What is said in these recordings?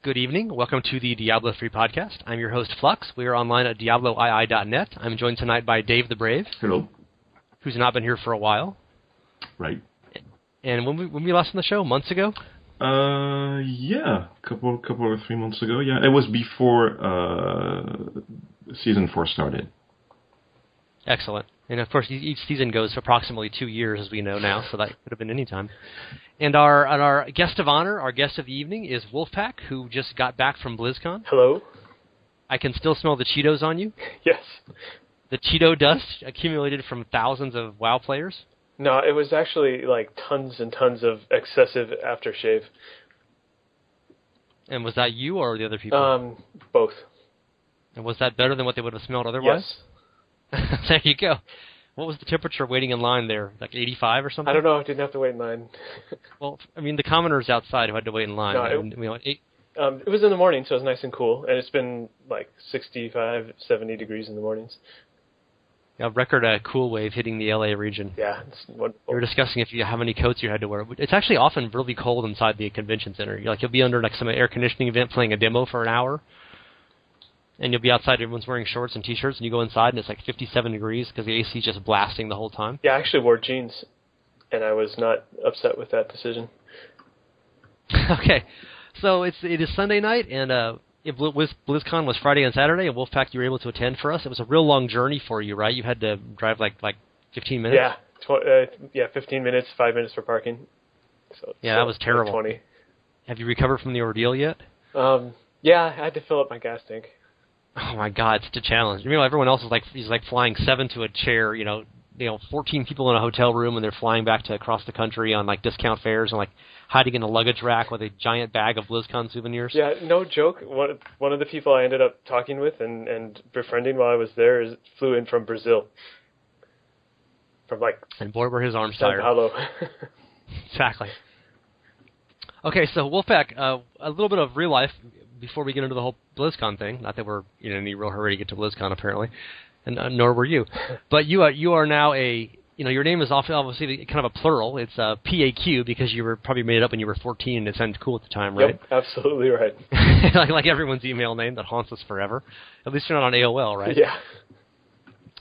Good evening. Welcome to the Diablo 3 podcast. I'm your host, Flux. We are online at diabloii.net. I'm joined tonight by Dave the Brave. Hello. Who's not been here for a while. Right. And when we last on the show, months ago? Yeah, couple or 3 months ago. Yeah, it was before season 4 started. Excellent. And of course, each season goes for approximately 2 years, as we know now, so that could have been any time. And our guest of honor, our guest of the evening, is Wolfpaq, who just got back from Blizzcon. Hello. I can still smell the Cheetos on you. Yes. The Cheeto dust accumulated from thousands of WoW players. No, it was actually like tons and tons of excessive aftershave. And was that you or the other people? Both. And was that better than what they would have smelled otherwise? Yes. There you go. What was the temperature waiting in line there? Like 85 or something? I don't know. I didn't have to wait in line. Well, I mean, the commoners outside who had to wait in line. No, it was in the morning, so it was nice and cool. And it's been like 65, 70 degrees in the mornings. A record cool wave hitting the LA region. Yeah, it's wonderful. We were discussing how many coats you had to wear. It's actually often really cold inside the convention center. You'll be under like some air conditioning event playing a demo for an hour, and you'll be outside. Everyone's wearing shorts and t-shirts, and you go inside and it's like 57 degrees because the AC is just blasting the whole time. Yeah, I actually wore jeans, and I was not upset with that decision. Okay, so it is Sunday night, and BlizzCon was Friday and Saturday, and Wolfpaq, you were able to attend for us. It was a real long journey for you, right? You had to drive like 15 minutes? Yeah, 15 minutes, 5 minutes for parking. That was terrible. 20. Have you recovered from the ordeal yet? Yeah, I had to fill up my gas tank. Oh my God, it's a challenge. You know, everyone else is flying 7 to a chair, 14 people in a hotel room, and they're flying back to across the country on like discount fares and like hiding in a luggage rack with a giant bag of BlizzCon souvenirs. Yeah, no joke. One of the people I ended up talking with and befriending while I was there flew in from Brazil. And boy, were his arms tired. Hello. Exactly. Okay, so Wolfpaq, a little bit of real life before we get into the whole BlizzCon thing. Not that we're in any real hurry to get to BlizzCon, apparently, and nor were you. But you are now your name is obviously kind of a plural. It's PAQ because you were probably made it up when you were 14 and it sounded cool at the time, right? Yep, absolutely right. like everyone's email name that haunts us forever. At least you're not on AOL, right? Yeah.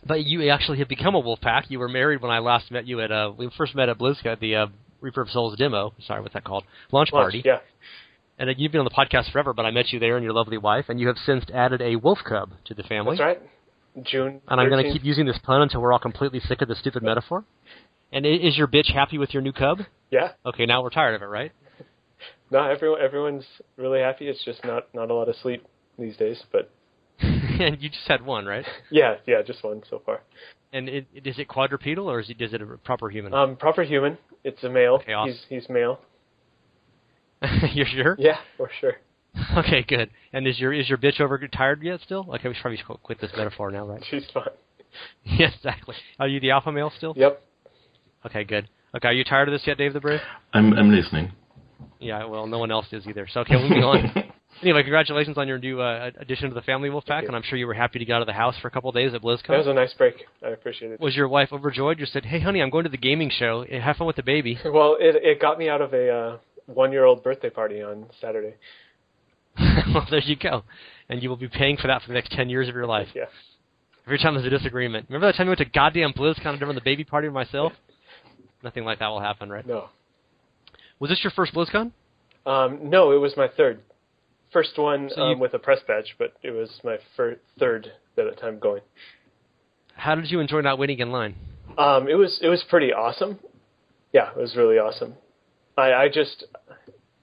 But you actually have become a Wolfpaq. You were married when I last met you we first met at BlizzCon at the Reaper of Souls demo. Sorry, what's that called? Launch party. Yeah. And you've been on the podcast forever, but I met you there and your lovely wife, and you have since added a wolf cub to the family. That's right. June 13th. And I'm going to keep using this pun until we're all completely sick of this stupid metaphor. And is your bitch happy with your new cub? Yeah. Okay, now we're tired of it, right? No, everyone's really happy. It's just not a lot of sleep these days, but... And you just had one, right? Yeah, just one so far. And is it quadrupedal, or is it a proper human? Proper human. It's a male. Okay, awesome. He's male. You're sure? Yeah, for sure. Okay, good. And is your bitch tired yet still? Okay, we should probably quit this metaphor now, right? She's fine. Yes, exactly. Are you the alpha male still? Yep. Okay, good. Okay, are you tired of this yet, Dave the Brave? I'm listening. Yeah, well, no one else is either. So, okay, moving on. Anyway, congratulations on your new addition to the family, Wolfpaq, and I'm sure you were happy to get out of the house for a couple of days at BlizzCon. That was a nice break. I appreciate it. Was your wife overjoyed? You said, hey, honey, I'm going to the gaming show. Have fun with the baby. Well, it got me out of a 1-year-old birthday party on Saturday. Well, there you go. And you will be paying for that for the next 10 years of your life. Yeah. Every time there's a disagreement. Remember that time we went to goddamn BlizzCon and done the baby party myself? Nothing like that will happen, right? No. Was this your first BlizzCon? No, it was my third. First one So with a press badge, but it was my third time going. How did you enjoy not waiting in line? It was pretty awesome. Yeah, it was really awesome.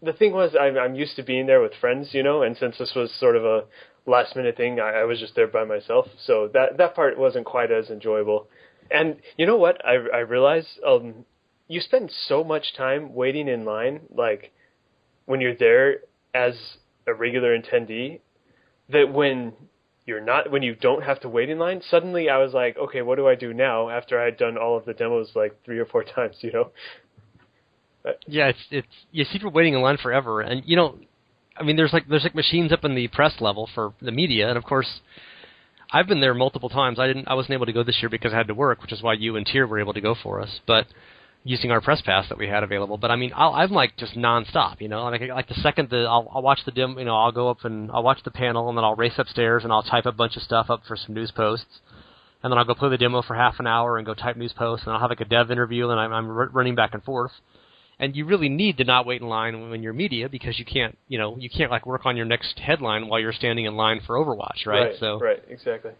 The thing was, I'm used to being there with friends, and since this was sort of a last-minute thing, I was just there by myself, so that part wasn't quite as enjoyable. And you know what? I realized you spend so much time waiting in line, like, when you're there as a regular attendee, that when you don't have to wait in line, suddenly I was like, okay, what do I do now after I'd done all of the demos like 3 or 4 times, Yeah, it's you see people waiting in line forever, and there's like machines up in the press level for the media, and of course, I've been there multiple times. I wasn't able to go this year because I had to work, which is why you and Tyr were able to go for us. But using our press pass that we had available. But I mean, I'm like just nonstop, you know. Like the second that I'll watch the demo, you know, I'll go up and I'll watch the panel, and then I'll race upstairs and I'll type a bunch of stuff up for some news posts, and then I'll go play the demo for half an hour and go type news posts, and I'll have like a dev interview, and I'm running back and forth. And you really need to not wait in line when you're media, because you can't like work on your next headline while you're standing in line for Overwatch, right? Right, exactly.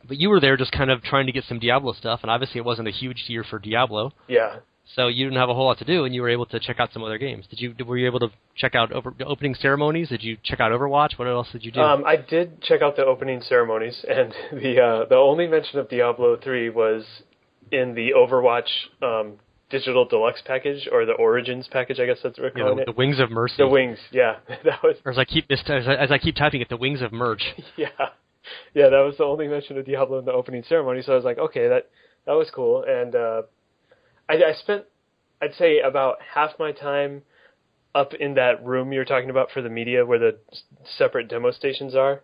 But you were there just kind of trying to get some Diablo stuff, and obviously it wasn't a huge year for Diablo. Yeah. So you didn't have a whole lot to do, and you were able to check out some other games. Were you able to check out opening ceremonies? Did you check out Overwatch? What else did you do? I did check out the opening ceremonies, and the only mention of Diablo 3 was in the Overwatch Digital Deluxe package, or the Origins package, I guess that's what we're calling it. The Wings of Mercy. The Wings, yeah. That was. Or as I keep typing it, the Wings of Merch. Yeah. Yeah, that was the only mention of Diablo in the opening ceremony, so I was like, okay, that was cool. And I spent, I'd say, about half my time up in that room you're talking about for the media, where the separate demo stations are,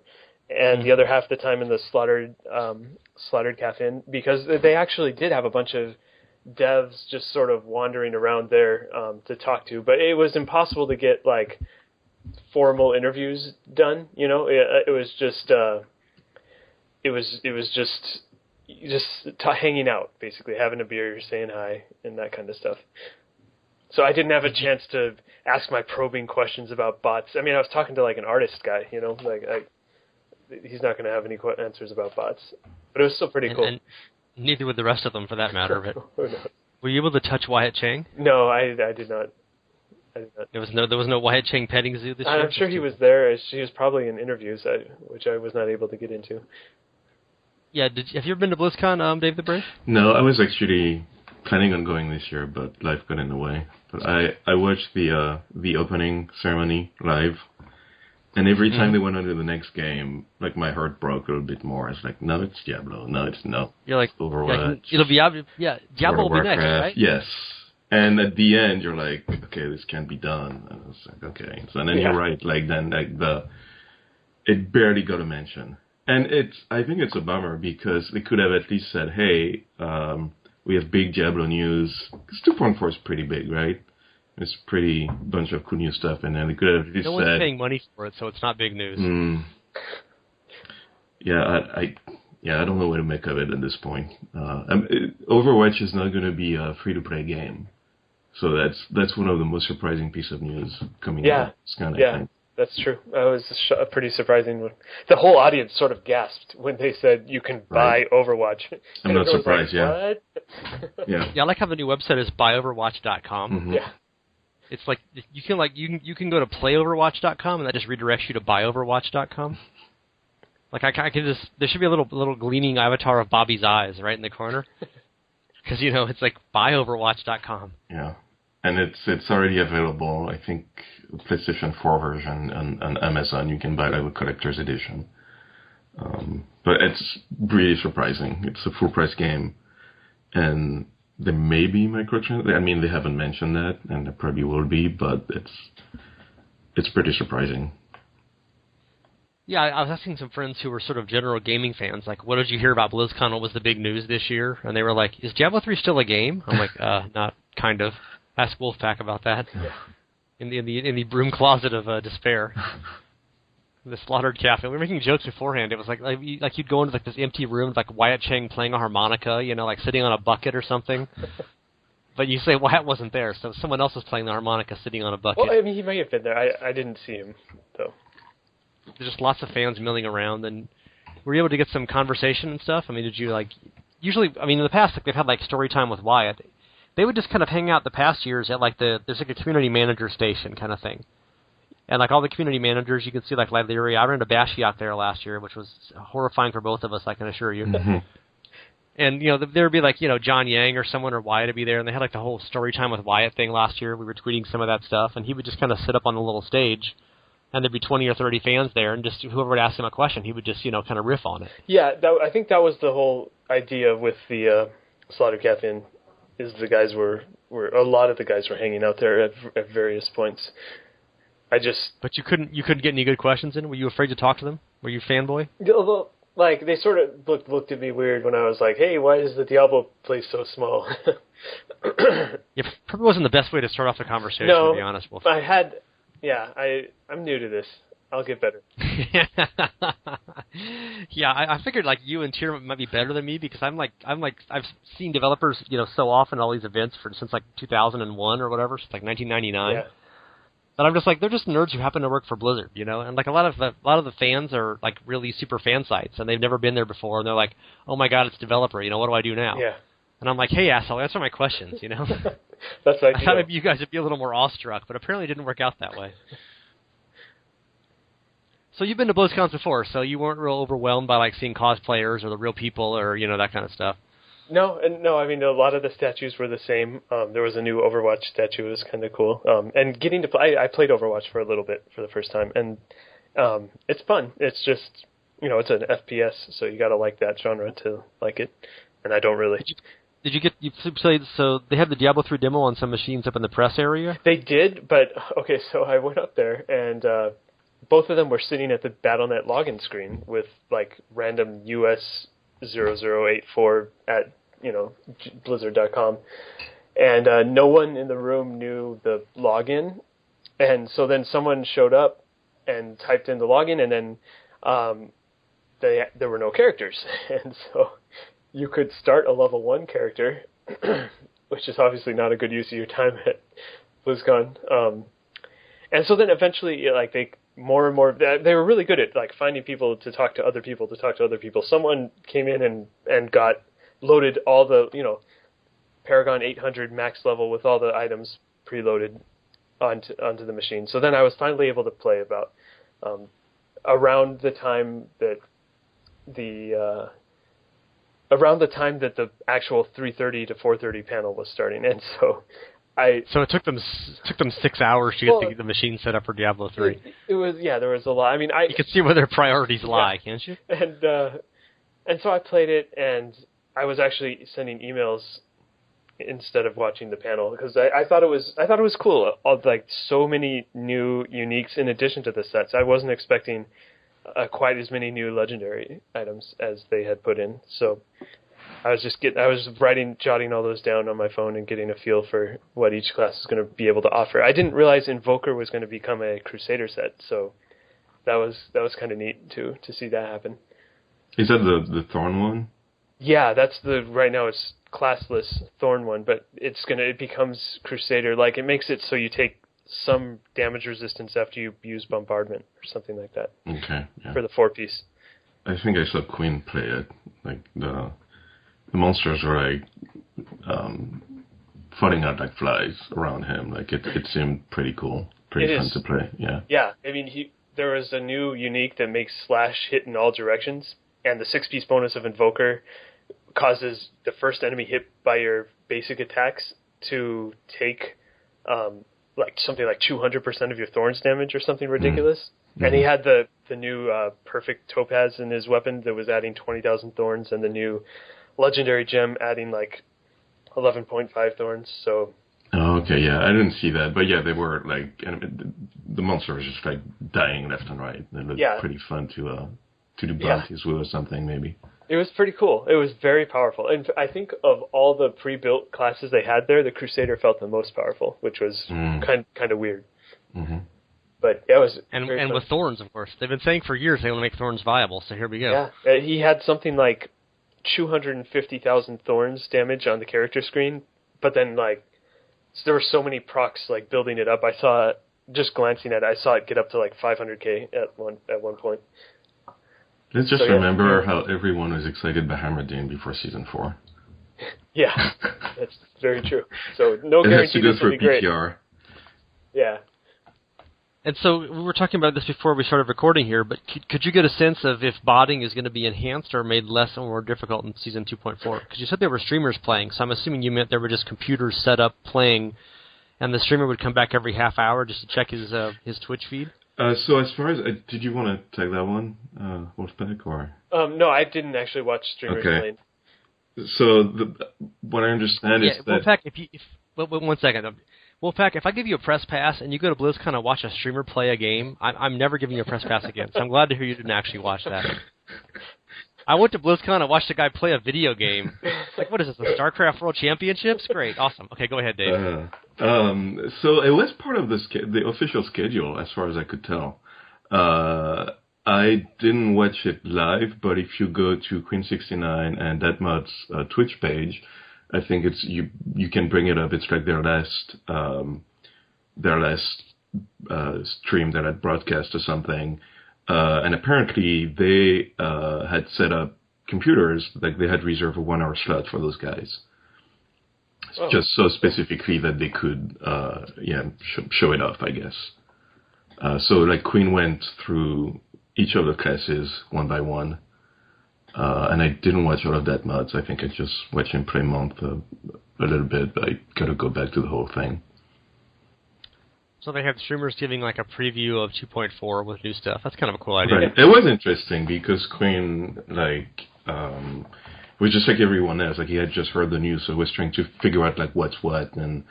and the other half of the time in the Slaughtered Cafe, because they actually did have a bunch of devs just sort of wandering around there to talk to, but it was impossible to get like formal interviews done. You know, it was just hanging out, basically having a beer, saying hi, and that kind of stuff. So I didn't have a chance to ask my probing questions about bots. I mean, I was talking to like an artist guy, you know, he's not going to have any answers about bots, but it was still pretty cool. And neither would the rest of them, for that matter. But No. were you able to touch Wyatt Chang? No, I did not. There was no Wyatt Chang petting zoo this year? I'm sure he was there. He was probably in interviews, which I was not able to get into. Yeah, have you ever been to BlizzCon, Dave the Brave? No, I was actually planning on going this year, but life got in the way. But I watched the opening ceremony live, and every time they went on to the next game, like my heart broke a little bit more. It's like, no, it's Diablo. No, it's no. You're like, Overwatch. It'll be Diablo will be next, right? Yes. And at the end, you're like, okay, this can't be done. And it's like, okay. So then you're right. Like then, it barely got a mention. And I think it's a bummer, because they could have at least said, hey, we have big Diablo news. Because 2.4 is pretty big, right? It's pretty bunch of cool new stuff, and then they could have at least said... No one's paying money for it, so it's not big news. Yeah, I don't know what to make of it at this point. Overwatch is not going to be a free-to-play game. So that's one of the most surprising piece of news coming out. Yeah, that's true. That was a pretty surprising. The whole audience sort of gasped when they said you can buy Overwatch. I'm not surprised. Like, what? Yeah. I like how the new website is buyoverwatch.com. Mm-hmm. Yeah. It's like you can go to playoverwatch.com, and that just redirects you to buyoverwatch.com. Like I can just, there should be a little gleaming avatar of Bobby's eyes right in the corner, because it's like buyoverwatch.com. Yeah. And it's already available, I think, PlayStation 4 version on Amazon. You can buy like a collector's edition. But it's really surprising. It's a full-price game. And there may be microtransactions. I mean, they haven't mentioned that, and there probably will be, but it's pretty surprising. Yeah, I was asking some friends who were sort of general gaming fans, like, what did you hear about BlizzCon? What was the big news this year? And they were like, is Diablo 3 still a game? I'm like, not kind of. Ask Wolfpaq about that. Yeah. In the broom closet of despair. The Slaughtered Cafe. We were making jokes beforehand. It was like you'd go into like this empty room with like Wyatt Chang playing a harmonica, like sitting on a bucket or something. But you say Wyatt wasn't there, so someone else was playing the harmonica sitting on a bucket. Well, I mean, he may have been there. I didn't see him, though. There's just lots of fans milling around, and were you able to get some conversation and stuff? I mean, did you usually, in the past, they've had like story time with Wyatt. They would just kind of hang out the past years at like there's like a community manager station kind of thing. And like all the community managers, you can see like Lyleria. I ran into Bashiok there last year, which was horrifying for both of us, I can assure you. Mm-hmm. And, there would be like, John Yang or someone or Wyatt would be there, and they had like the whole story time with Wyatt thing last year. We were tweeting some of that stuff, and he would just kind of sit up on the little stage, and there'd be 20 or 30 fans there, and just whoever would ask him a question, he would just, kind of riff on it. Yeah, I think that was the whole idea with the Slaughtered Cafe, is the guys were a lot of the guys were hanging out there at various points. But you couldn't get any good questions in? Were you afraid to talk to them? Were you a fanboy? like they sort of looked at me weird when I was like, "Hey, why is the Diablo place so small?" Yeah, probably wasn't the best way to start off the conversation, no, to be honest. Wolf. I'm new to this. I'll get better. Yeah, I figured like you and Tier might be better than me because I've seen developers, so often at all these events since like 2001 or whatever, since like 1999. Yeah. But I'm just like, they're just nerds who happen to work for Blizzard, and like a lot of the fans are like really super fan sites and they've never been there before and they're like, oh my god, it's developer, what do I do now? Yeah. And I'm like, hey asshole, answer my questions, That's ideal. I thought maybe you guys would be a little more awestruck, but apparently it didn't work out that way. So you've been to BlizzCons before, so you weren't real overwhelmed by like seeing cosplayers or the real people or that kind of stuff. No, I mean a lot of the statues were the same. There was a new Overwatch statue; it was kind of cool. And getting to play, I played Overwatch for a little bit for the first time, and it's fun. It's just it's an FPS, so you got to like that genre to like it, and I don't really. You played? So they had the Diablo 3 demo on some machines up in the press area. They did, but okay. So I went up there and. Both of them were sitting at the Battle.net login screen with like random US 0084 at Blizzard.com, and no one in the room knew the login, and so then someone showed up and typed in the login, and then there were no characters, and so you could start a level 1 character, which is obviously not a good use of your time at BlizzCon, and so then eventually more and more, they were really good at like finding people to talk to other people. Someone came in and got loaded all the Paragon 800 max level with all the items preloaded onto the machine. So then I was finally able to play about around the time that the actual 3:30 to 4:30 panel was starting, and so. So it took them 6 hours to get the machine set up for Diablo 3. It was there was a lot. I mean, you can see where their priorities lie, can't you? And so I played it, and I was actually sending emails instead of watching the panel because I thought it was cool. Like so many new uniques in addition to the sets. I wasn't expecting quite as many new legendary items as they had put in. So. I was jotting all those down on my phone and getting a feel for what each class is going to be able to offer. I didn't realize Invoker was going to become a Crusader set, so that was kind of neat to see that happen. Is that the Thorn one? Yeah, that's right now it's classless Thorn one, but it becomes Crusader. Like it makes it so you take some damage resistance after you use Bombardment or something like that. Okay. Yeah. For the 4-piece. I think I saw Quinn play it, like the monsters were like floating out like flies around him. Like it seemed pretty cool, pretty fun to play. Yeah. Yeah, I mean, there was a new unique that makes slash hit in all directions, and the 6-piece bonus of Invoker causes the first enemy hit by your basic attacks to take something like 200% of your Thorns damage or something ridiculous. Mm-hmm. And he had the new perfect Topaz in his weapon that was adding 20,000 Thorns, and the new Legendary Gem adding like 11.5 Thorns. So. Oh, okay, yeah, I didn't see that, but yeah, they were like the monster was just like dying left and right. It looked pretty fun to do bounties with or something maybe. It was pretty cool. It was very powerful, and I think of all the pre-built classes they had there, the Crusader felt the most powerful, which was kind of weird. Mm-hmm. But it was and with Thorns, of course, they've been saying for years they want to make Thorns viable. So here we go. Yeah, he had something like 250,000 Thorns damage on the character screen, but then there were so many procs building it up. I saw it, just glancing at it, I saw it get up to 500k at one point. Let's just remember how everyone was excited by Hammerdine before Season 4. Yeah, that's very true. So no guarantee this will be great. Yeah. And so we were talking about this before we started recording here, but could you get a sense of if botting is going to be enhanced or made less or more difficult in Season 2.4? Because you said there were streamers playing, so I'm assuming you meant there were just computers set up playing, and the streamer would come back every half hour just to check his Twitch feed? So as far as, did you want to take that one, Wolfpaq, or? No, I didn't actually watch streamers playing. So what I understand is that... Wolfpaq, one second. Wolfpaq, if I give you a press pass and you go to BlizzCon and watch a streamer play a game, I'm never giving you a press pass again. So I'm glad to hear you didn't actually watch that. I went to BlizzCon and watched a guy play a video game. Like, what is this, the StarCraft World Championships? Great, awesome. Okay, go ahead, Dave. So it was part of the official schedule, as far as I could tell. I didn't watch it live, but if you go to Queen69 and DavetheBrave's Twitch page, I think it's you can bring it up. It's like their last stream that had broadcast or something. And apparently they had set up computers, like they had reserved a 1 hour slot for those guys. Oh. Just so specifically that they could, show it off, I guess. So like Queen went through each of the classes one by one. And I didn't watch all of that mods. I think I just watched him play Month a little bit, but I gotta go back to the whole thing. So they have streamers giving like a preview of 2.4 with new stuff. That's kind of a cool idea. Right. It was interesting because Queen, was just like everyone else. Like he had just heard the news, so he was trying to figure out like what's what and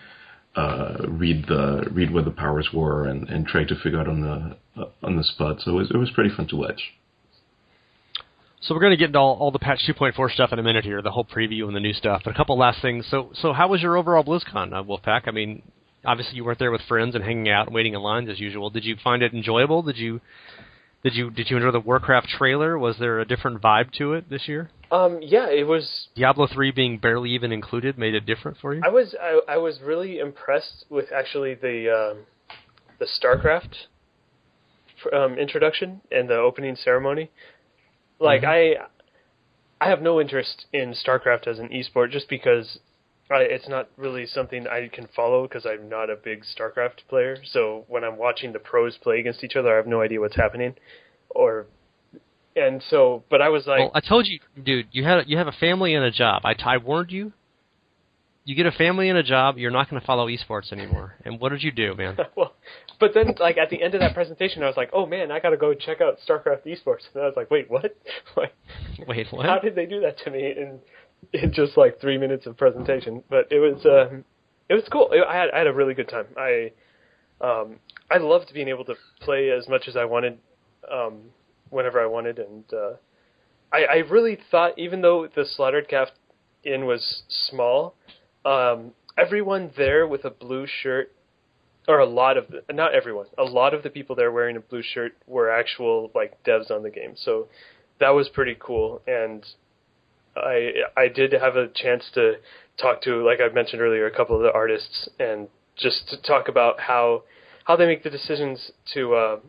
read what the powers were and try to figure out on the spot. So it was pretty fun to watch. So we're going to get into all the patch 2.4 stuff in a minute here, the whole preview and the new stuff. But a couple last things. So how was your overall BlizzCon, Wolfpaq? I mean, obviously you weren't there with friends and hanging out and waiting in lines as usual. Did you find it enjoyable? Did you enjoy the Warcraft trailer? Was there a different vibe to it this year? Yeah, it was. Diablo 3 being barely even included made it different for you? I was really impressed with actually the StarCraft introduction and the opening ceremony. Like I have no interest in StarCraft as an esport just because it's not really something I can follow because I'm not a big StarCraft player. So when I'm watching the pros play against each other, I have no idea what's happening. But I was like, well, I told you, dude, you have a family and a job. I warned you. You get a family and a job, you're not going to follow esports anymore. And what did you do, man? Well, but then, like, at the end of that presentation, I was like, oh, man, I got to go check out StarCraft esports. And I was like, wait, what? Wait, what? How did they do that to me in just, like, 3 minutes of presentation? But it was cool. I had a really good time. I loved being able to play as much as I wanted whenever I wanted. And I really thought, even though the Slaughtered Calf Inn was small, everyone there with a blue shirt, or not everyone, a lot of the people there wearing a blue shirt were actual like devs on the game. So that was pretty cool. And I did have a chance to talk to, like I mentioned earlier, a couple of the artists and just to talk about how they make the decisions to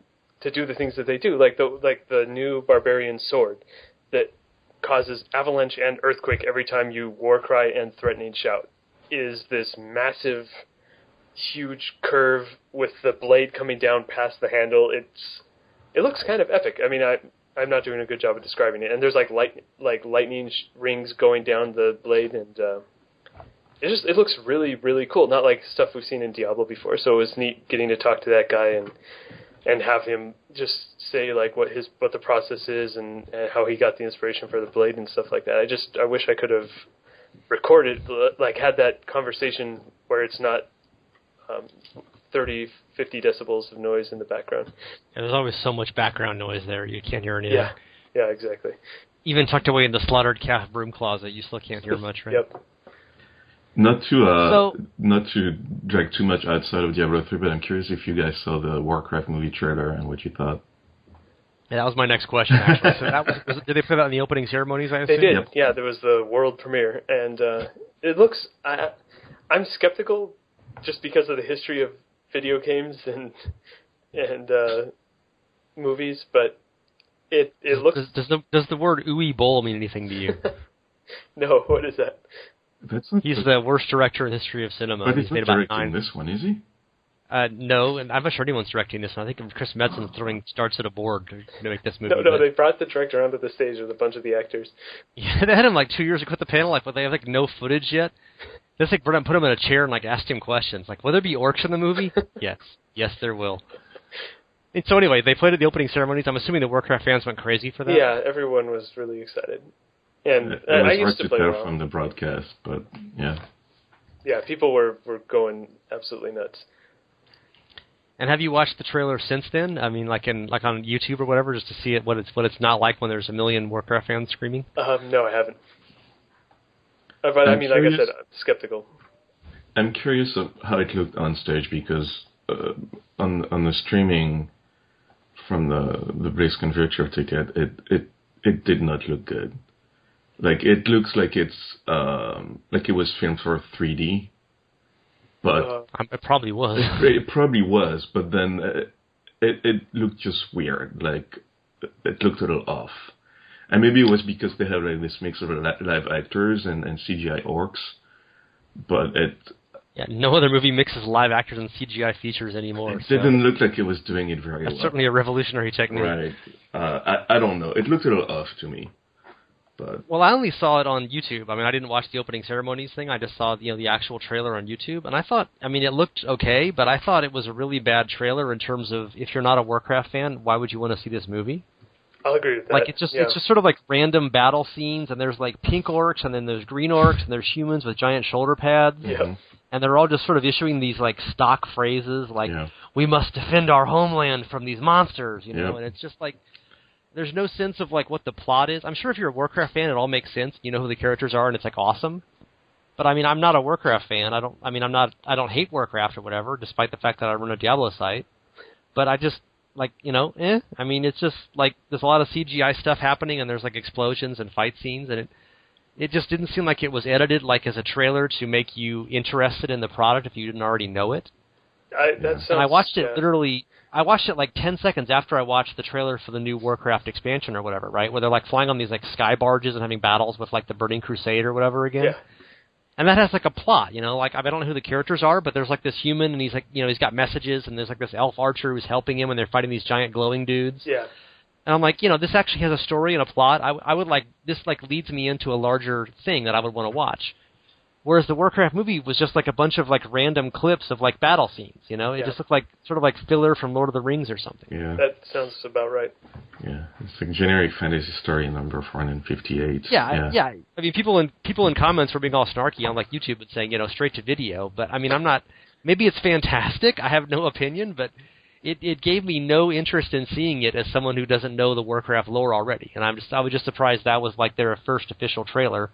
do the things that they do, like the new barbarian sword that causes avalanche and earthquake every time you war cry and threatening shout, is this massive, huge curve with the blade coming down past the handle. It looks kind of epic. I mean, I'm not doing a good job of describing it. And there's like lightning rings going down the blade, and it looks really, really cool. Not like stuff we've seen in Diablo before. So it was neat getting to talk to that guy and have him just say like what the process is and how he got the inspiration for the blade and stuff like that. I wish I could have recorded, like had that conversation where it's not 30, 50 decibels of noise in the background. Yeah, there's always so much background noise there, you can't hear anything. Yeah, exactly. Even tucked away in the Slaughtered Calf broom closet, you still can't hear much, right? Yep. Not to drag too much outside of Diablo 3, but I'm curious if you guys saw the Warcraft movie trailer and what you thought. Yeah, that was my next question, actually. So did they put that in the opening ceremonies, I assume? They did, yep. Yeah, there was the world premiere, and it looks... I'm skeptical just because of the history of video games and movies, but it looks... Does the word ooey bowl mean anything to you? No, what is that? He's the worst director in the history of cinema. But he's not directing this one, is he? No, and I'm not sure anyone's directing this one. I think Chris Metzin's throwing darts at a board to make this movie. No, they brought the director onto the stage with a bunch of the actors. Yeah, they had him like 2 years ago at the panel, but they have like no footage yet. Just like put him in a chair and like asked him questions, like, will there be orcs in the movie? Yes, there will. And so anyway, they played at the opening ceremonies. I'm assuming the Warcraft fans went crazy for that. Yeah, everyone was really excited. And it I was used to play hard to tell from the broadcast, but yeah. Yeah, people were going absolutely nuts. And have you watched the trailer since then? I mean, like on YouTube or whatever, just to see what it's not like when there's a million Warcraft fans screaming? No, I haven't. But I mean, like I said, I'm skeptical. I'm curious of how it looked on stage because on the streaming from the Blizzcon virtual ticket, it did not look good. Like it looks like it's like it was filmed for 3D, but it probably was. It probably was, but then it looked just weird. Like it looked a little off, and maybe it was because they have like this mix of live actors and CGI orcs, but it. Yeah, no other movie mixes live actors and CGI features anymore. It didn't look like it was doing it very well. That's certainly a revolutionary technique. Right. I don't know. It looked a little off to me. But well, I only saw it on YouTube. I mean, I didn't watch the opening ceremonies thing. I just saw the actual trailer on YouTube, and I thought, I mean, it looked okay, but I thought it was a really bad trailer in terms of if you're not a Warcraft fan, why would you want to see this movie? I'll agree with that. Like it's just sort of like random battle scenes, and there's like pink orcs, and then there's green orcs, and there's humans with giant shoulder pads. Yeah. And they're all just sort of issuing these like stock phrases like "We must defend our homeland from these monsters," you know. And it's just like there's no sense of like what the plot is. I'm sure if you're a Warcraft fan, it all makes sense. You know who the characters are, and it's like awesome. But I mean, I'm not a Warcraft fan. I don't hate Warcraft or whatever, despite the fact that I run a Diablo site. But I just like I mean, it's just like there's a lot of CGI stuff happening, and there's like explosions and fight scenes, and it just didn't seem like it was edited like as a trailer to make you interested in the product if you didn't already know it. And I watched it literally. I watched it like 10 seconds after I watched the trailer for the new Warcraft expansion or whatever, right? Where they're like flying on these like sky barges and having battles with like the Burning Crusade or whatever again. Yeah. And that has like a plot, like I don't know who the characters are, but there's like this human and he's like, he's got messages, and there's like this elf archer who's helping him, and they're fighting these giant glowing dudes. Yeah. And I'm like, this actually has a story and a plot. I would like this like leads me into a larger thing that I would want to watch. Whereas the Warcraft movie was just like a bunch of like random clips of like battle scenes, It just looked like sort of like filler from Lord of the Rings or something. Yeah. That sounds about right. Yeah, it's like generic fantasy story number 458. Yeah. I mean, people in comments were being all snarky on like YouTube and saying, straight to video. But I mean, I'm not. Maybe it's fantastic. I have no opinion, but it gave me no interest in seeing it as someone who doesn't know the Warcraft lore already. And I was just surprised that was like their first official trailer.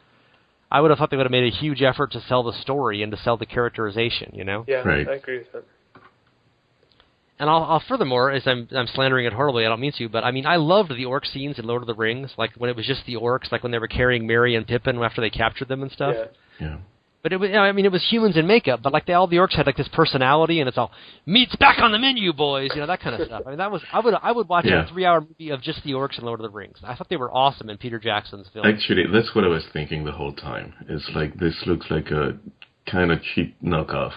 I would have thought they would have made a huge effort to sell the story and to sell the characterization, Yeah, right. I agree with that. And I'll furthermore, as I'm slandering it horribly, I don't mean to, but I mean, I loved the orc scenes in Lord of the Rings, like when it was just the orcs, like when they were carrying Merry and Pippin after they captured them and stuff. Yeah. But it was, it was humans in makeup, but like all the orcs had like this personality, and it's all meat's back on the menu, boys, that kind of stuff. I mean, that was I would watch a 3-hour movie of just the orcs in Lord of the Rings. I thought they were awesome in Peter Jackson's film. Actually, that's what I was thinking the whole time. It's like this looks like a kind of cheap knockoff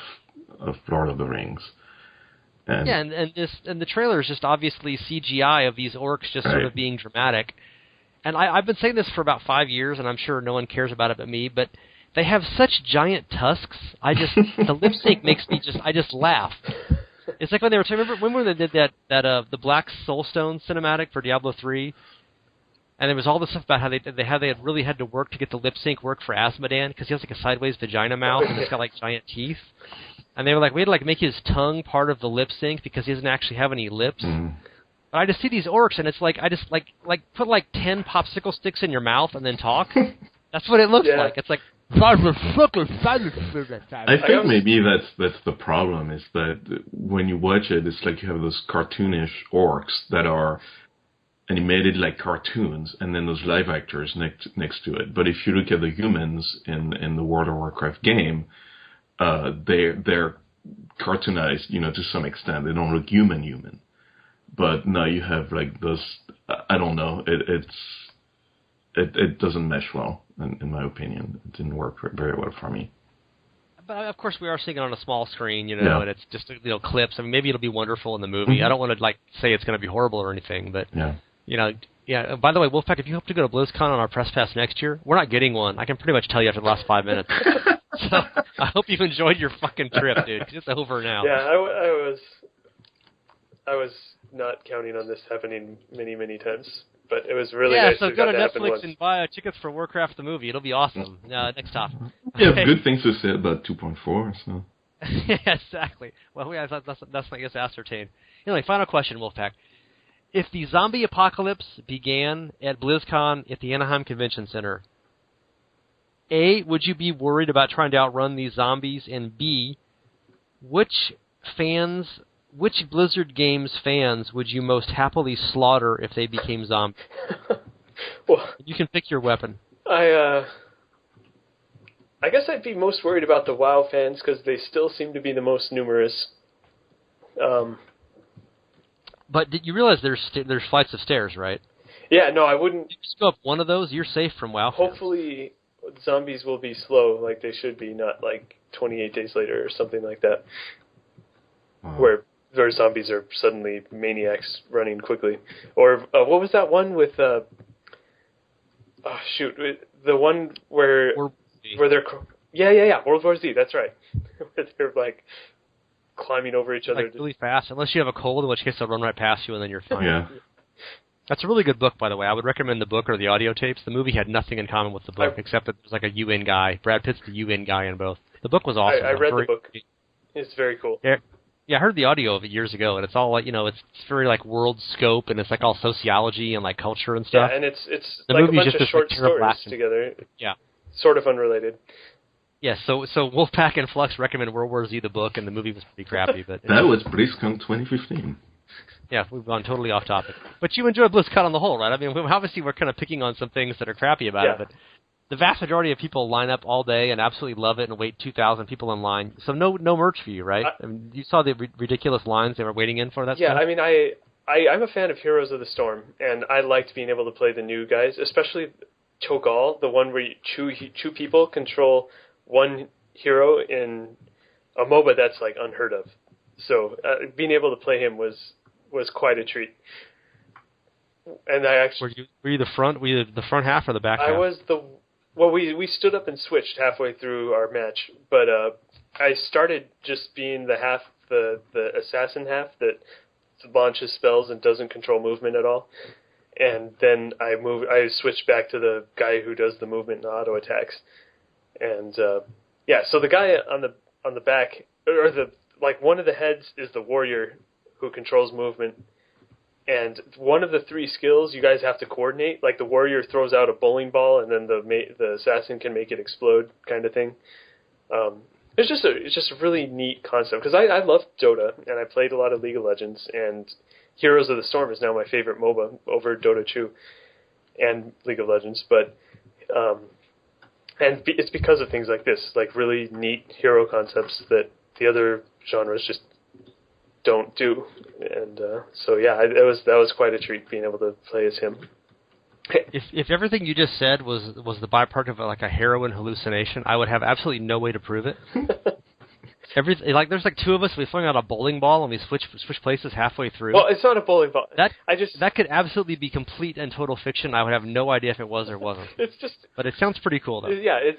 of Lord of the Rings. And and the trailer is just obviously CGI of these orcs just sort of being dramatic. And I've been saying this for about 5 years, and I'm sure no one cares about it but me, but they have such giant tusks. The lip sync makes me I just laugh. It's like when they were when they did that the Black Soulstone cinematic for Diablo 3, and there was all this stuff about how they had really had to work to get the lip sync work for Asmodan because he has like a sideways vagina mouth and he's got like giant teeth, and they were like, we had to like make his tongue part of the lip sync because he doesn't actually have any lips. But I just see these orcs and it's like I just like put like 10 popsicle sticks in your mouth and then talk. That's what it looks like. It's like. I think maybe that's the problem, is that when you watch it, it's like you have those cartoonish orcs that are animated like cartoons, and then those live actors next to it. But if you look at the humans in the World of Warcraft game, they're cartoonized, to some extent. They don't look human. But now you have like those. I don't know. It doesn't mesh well, in my opinion. It didn't work very well for me. But of course, we are seeing it on a small screen, and it's just clips. I mean, maybe it'll be wonderful in the movie. I don't want to say it's going to be horrible or anything, but By the way, Wolfpaq, if you hope to go to BlizzCon on our press pass next year, we're not getting one. I can pretty much tell you after the last 5 minutes. So I hope you've enjoyed your fucking trip, dude. 'Cause it's over now. Yeah, I was not counting on this happening many times. But it was really nice. So go to Netflix and buy tickets for Warcraft the movie. It'll be awesome. Next topic. You have good things to say about 2.4. So Yeah, exactly. Well, yeah, that's I guess ascertained. Anyway, final question, Wolfpaq. If the zombie apocalypse began at BlizzCon at the Anaheim Convention Center, A, would you be worried about trying to outrun these zombies? And B, which Blizzard Games fans would you most happily slaughter if they became zombies? Well, You can pick your weapon. I guess I'd be most worried about the WoW fans because they still seem to be the most numerous. But did you realize there's flights of stairs, right? Yeah, no, I wouldn't. You just go up one of those, you're safe from WoW fans. Hopefully, zombies will be slow like they should be, not like 28 days later or something like that, where their zombies are suddenly maniacs running quickly. Or what was that one with? The one where they're World War Z. That's right. Where they're like climbing over each other like really fast, unless you have a cold, in which case they'll run right past you and then you're fine. Yeah. That's a really good book, by the way. I would recommend the book or the audio tapes. The movie had nothing in common with the book, except that there's like a UN guy. Brad Pitt's the UN guy in both. The book was awesome. I read the book. It's very cool. Yeah, I heard the audio of it years ago, and it's all like, it's very like world scope, and it's like all sociology and like culture and stuff. Yeah, and it's the like a bunch just of short stories together. Yeah. Sort of unrelated. Yeah, so Wolfpaq and Flux recommend World War Z, the book, and the movie was pretty crappy. But that was BlizzCon 2015. Yeah, we've gone totally off topic. But you enjoy BlizzCon on the whole, right? I mean, obviously we're kind of picking on some things that are crappy about it, but the vast majority of people line up all day and absolutely love it and wait 2,000 people in line. So no merch for you, right? I mean, you saw the ridiculous lines they were waiting in for that stuff? Yeah, I mean, I'm a fan of Heroes of the Storm, and I liked being able to play the new guys, especially Cho'Gall, the one where two people control one hero in a MOBA that's like unheard of. So being able to play him was quite a treat. And I actually were you the front half or the back half? I was we stood up and switched halfway through our match, but I started just being the assassin half that launches spells and doesn't control movement at all. And then I switched back to the guy who does the movement and auto attacks. And so the guy on the back, or one of the heads is the warrior who controls movement. And one of the three skills you guys have to coordinate, like the warrior throws out a bowling ball and then the assassin can make it explode, kind of thing. It's just a really neat concept because I love Dota and I played a lot of League of Legends, and Heroes of the Storm is now my favorite MOBA over Dota 2 and League of Legends. But it's because of things like this, like really neat hero concepts that the other genres just don't do. And that was quite a treat being able to play as him. If everything you just said was the byproduct of like a heroin hallucination, I would have absolutely no way to prove it. There's like two of us. We flung out a bowling ball and we switch places halfway through. Well, it's not a bowling ball. That could absolutely be complete and total fiction. I would have no idea if it was or wasn't. But it sounds pretty cool though. Yeah, I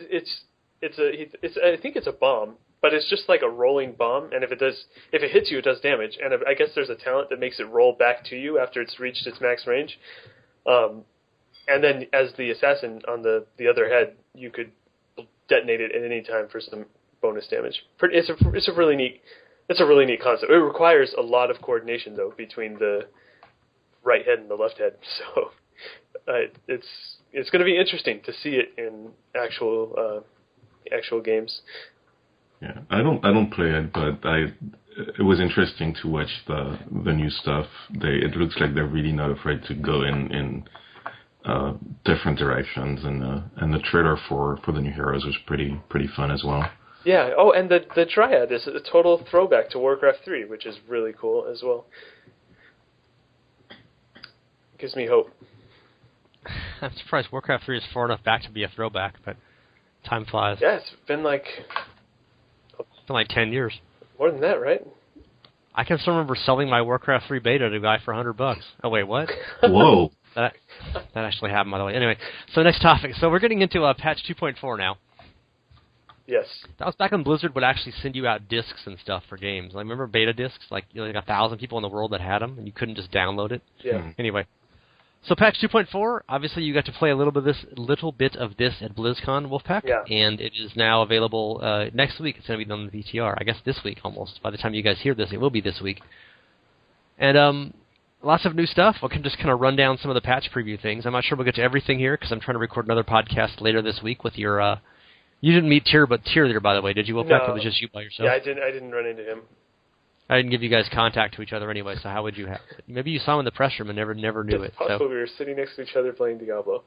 think it's a bomb, but it's just like a rolling bomb. And if it hits you, it does damage. And I guess there's a talent that makes it roll back to you after it's reached its max range. And then as the assassin on the other head, you could detonate it at any time for some bonus damage. It's a really neat concept. It requires a lot of coordination though between the right head and the left head. So it's going to be interesting to see it in actual games. Yeah, I don't play it, but it was interesting to watch the new stuff. It looks like they're really not afraid to go in different directions, and the trailer for the new heroes was pretty fun as well. Yeah. Oh, and the Dryad is a total throwback to Warcraft 3, which is really cool as well. Gives me hope. I'm surprised Warcraft 3 is far enough back to be a throwback, but time flies. Yeah, it's been like 10 years. More than that, right? I can still remember selling my Warcraft 3 beta to a guy for $100. Oh wait, what? Whoa. That actually happened, by the way. Anyway, so next topic. So we're getting into patch 2.4 now. Yes. That was back when Blizzard would actually send you out discs and stuff for games. Like, remember beta discs? Like 1,000 people in the world that had them, and you couldn't just download it. Yeah. Anyway, So patch 2.4, obviously you got to play a little bit of this at BlizzCon, Wolfpaq, and it is now available next week. It's going to be on the VTR, I guess this week almost. By the time you guys hear this, it will be this week. And lots of new stuff. I can just kind of run down some of the patch preview things. I'm not sure we'll get to everything here because I'm trying to record another podcast later this week with your... you didn't meet Tyr there, by the way, did you, Wolfpaq? No. It was just you by yourself? Yeah, I didn't run into him. I didn't give you guys contact to each other anyway, so how would you have it? Maybe you saw him in the press room and never knew it. It's possible we were sitting next to each other playing Diablo.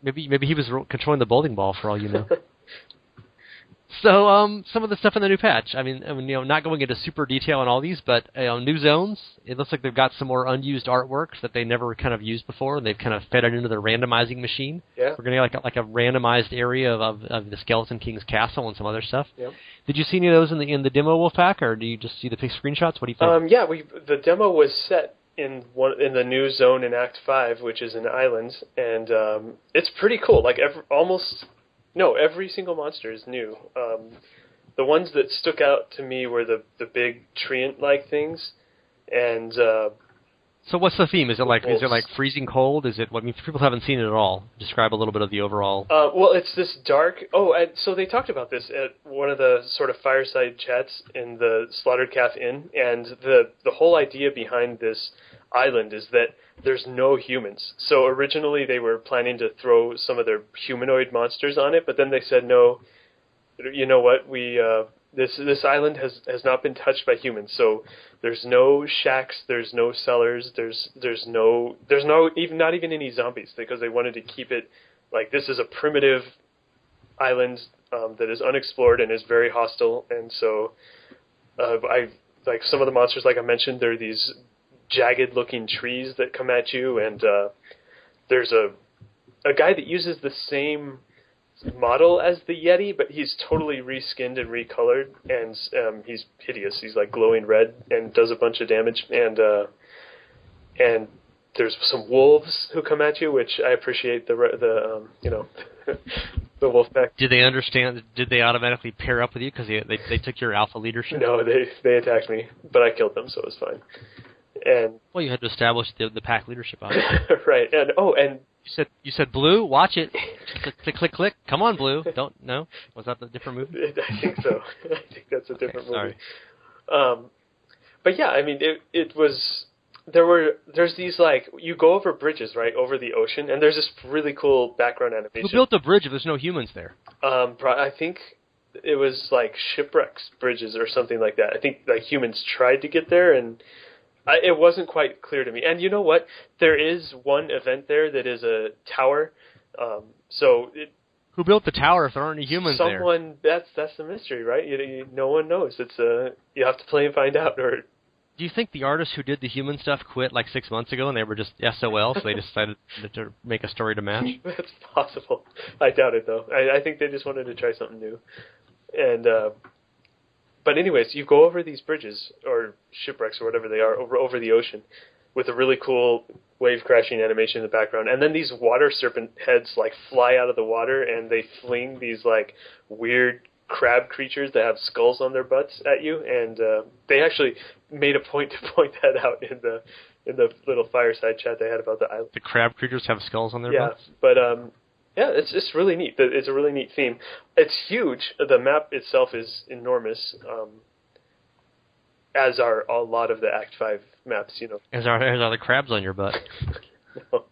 Maybe he was controlling the bowling ball for all you know. So some of the stuff in the new patch. I mean, not going into super detail on all these, but new zones. It looks like they've got some more unused artwork that they never kind of used before, and they've kind of fed it into their randomizing machine. Yeah. We're going to get like a randomized area of the Skeleton King's castle and some other stuff. Yep. Did you see any of those in the demo, Wolfpaq, or do you just see the screenshots? What do you think? Yeah, the demo was set in the new zone in Act 5, which is an island, and it's pretty cool. Like every single monster is new. The ones that stuck out to me were the big treant-like things, and so what's the theme? Is it like freezing cold? Is it? People haven't seen it at all. Describe a little bit of the overall. Well, it's this dark. Oh, and so they talked about this at one of the sort of fireside chats in the Slaughtered Calf Inn, and the whole idea behind this island is that there's no humans. So originally they were planning to throw some of their humanoid monsters on it, but then they said no. You know what? This island has not been touched by humans. So there's no shacks, there's no cellars, there's not even any zombies, because they wanted to keep it like this is a primitive island that is unexplored and is very hostile. And so I like some of the monsters, like I mentioned, there are these jagged looking trees that come at you, and there's a guy that uses the same model as the Yeti, but he's totally reskinned and recolored, and he's hideous. He's like glowing red and does a bunch of damage, and there's some wolves who come at you, which I appreciate the the Wolfpaq. Did they understand? Did they automatically pair up with you because they took your alpha leadership? No, they attacked me, but I killed them, so it was fine. And well, you had to establish the pack leadership on right, and you said Blue, watch it. Click. Come on, Blue. No? Was that a different movie? I think so. I think that's a different movie. Sorry. But yeah, I mean, it was. There's these like you go over bridges right over the ocean, and there's this really cool background animation. Who built a bridge if there's no humans there? I think it was like shipwrecks bridges or something like that. I think like humans tried to get there, and it wasn't quite clear to me. And you know what? There is one event there that is a tower. Who built the tower if there aren't any humans there? Someone. That's the mystery, right? No one knows. It's you have to play and find out. Or do you think the artists who did the human stuff quit like 6 months ago and they were just SOL, so they decided to make a story to match? That's possible. I doubt it, though. I think they just wanted to try something new. And but anyways, you go over these bridges or shipwrecks or whatever they are over the ocean with a really cool wave crashing animation in the background, and then these water serpent heads like fly out of the water and they fling these like weird crab creatures that have skulls on their butts at you, and they actually made a point to point that out in the little fireside chat they had about the island. The crab creatures have skulls on their butts? Yeah, but yeah, it's really neat. It's a really neat theme. It's huge. The map itself is enormous, as are a lot of the Act 5 maps, you know. As are the crabs on your butt. No.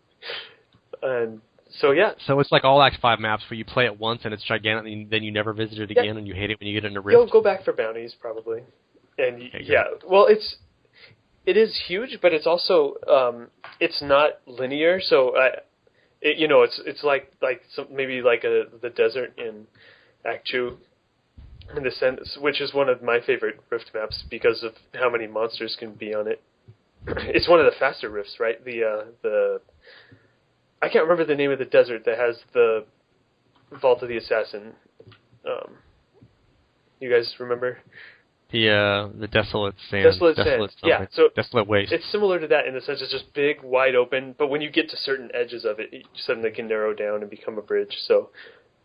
And so, yeah. So it's like all Act 5 maps where you play it once and it's gigantic, and then you never visit it again, and you hate it when you get into Rift. You'll go back for bounties, probably. And well, it is huge, but it's also it's not linear. So it's like maybe like the desert in Act 2, in the sense, which is one of my favorite Rift maps because of how many monsters can be on it. It's one of the faster rifts, right? The I can't remember the name of the desert that has the Vault of the Assassin. You guys remember? The desolate sand. Desolate sand. Yeah, so desolate waste. It's similar to that in the sense it's just big, wide open, but when you get to certain edges of it, you suddenly can narrow down and become a bridge. So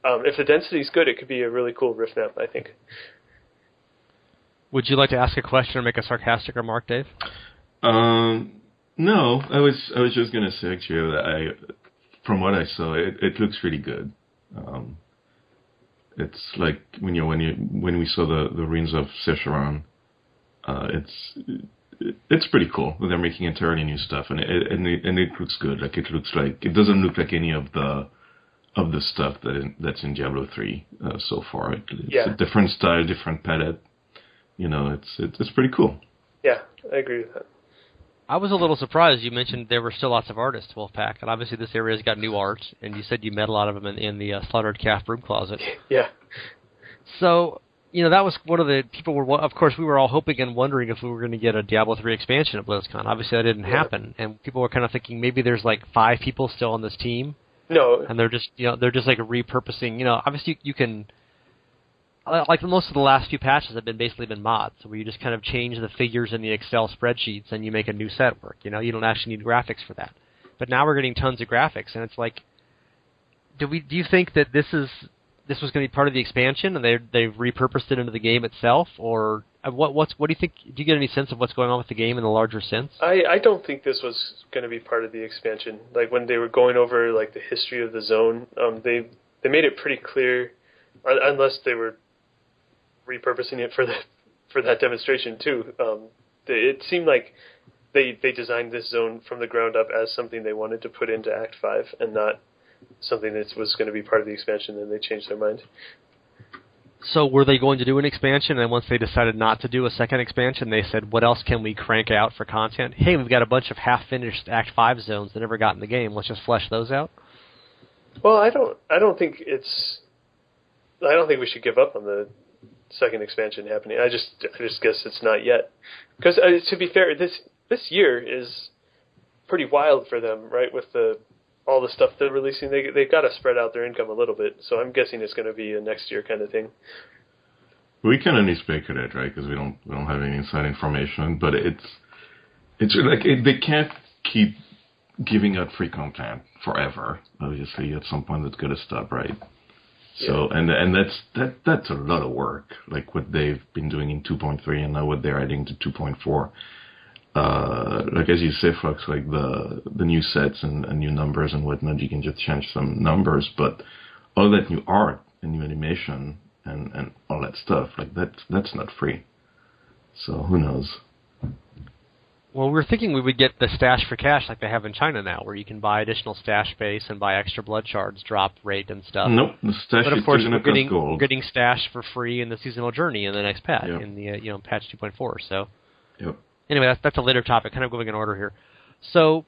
if the density is good, it could be a really cool rift map, I think. Would you like to ask a question or make a sarcastic remark, Dave? No, No, I was just gonna say actually that from what I saw, it looks really good. It's like when we saw the ruins of Secheron, it's pretty cool. They're making entirely new stuff, and it looks good. Like it doesn't look like any of the stuff that's in Diablo 3 so far. It's a different style, different palette. It's pretty cool. Yeah, I agree with that. I was a little surprised. You mentioned there were still lots of artists, Wolfpaq, and obviously this area's got new art, and you said you met a lot of them in the Slaughtered Calf Broom Closet. Yeah. So, that was one of the people of course, we were all hoping and wondering if we were going to get a Diablo 3 expansion at BlizzCon. Obviously that didn't happen, and people were kind of thinking maybe there's like 5 people still on this team. No. And they're just like repurposing, obviously you can, like most of the last few patches have basically been mods, where you just kind of change the figures in the Excel spreadsheets and you make a new set work. You don't actually need graphics for that. But now we're getting tons of graphics, and it's like, do you think that this was going to be part of the expansion and they've repurposed it into the game itself, or what do you think? Do you get any sense of what's going on with the game in the larger sense? I don't think this was going to be part of the expansion. Like when they were going over like the history of the zone, they made it pretty clear, unless they were repurposing it for that demonstration too. It seemed like they designed this zone from the ground up as something they wanted to put into Act 5 and not something that was going to be part of the expansion, and they changed their mind. So were they going to do an expansion, and once they decided not to do a second expansion, they said, what else can we crank out for content? Hey, we've got a bunch of half-finished Act 5 zones that never got in the game. Let's just flesh those out? Well, I don't think we should give up on the second expansion happening. I just guess it's not yet. Because to be fair, this year is pretty wild for them, right? With all the stuff they're releasing, they've got to spread out their income a little bit. So I'm guessing it's going to be a next year kind of thing. We can only speculate, right? Because we don't have any inside information. But it's like they can't keep giving out free content forever. Obviously, at some point, that's got to stop, right? So and that's a lot of work, like what they've been doing in 2.3 and now what they're adding to 2.4. Like as you say, Flux, like the new sets and new numbers and whatnot, you can just change some numbers, but all that new art and new animation and all that stuff, like that's not free. So who knows? Well, we were thinking we would get the stash for cash like they have in China now, where you can buy additional stash space and buy extra blood shards, drop rate and stuff. Nope, the stash but of course, we're getting stash for free in the seasonal journey in the next patch, in the patch 2.4. So, anyway, that's a later topic, kind of going in order here. So,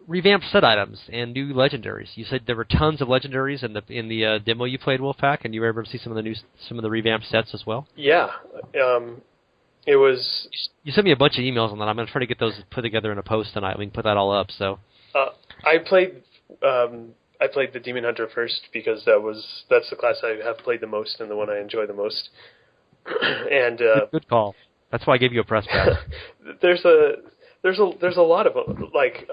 revamped set items and new legendaries. You said there were tons of legendaries in the demo you played, Wolfpaq, and you were able to see some of the revamped sets as well. Yeah. It was. You sent me a bunch of emails on that. I'm going to try to get those put together in a post tonight. We can put that all up. So, I played the Demon Hunter first because that's the class I have played the most and the one I enjoy the most. And good call. That's why I gave you a press pass. There's a lot of them. Like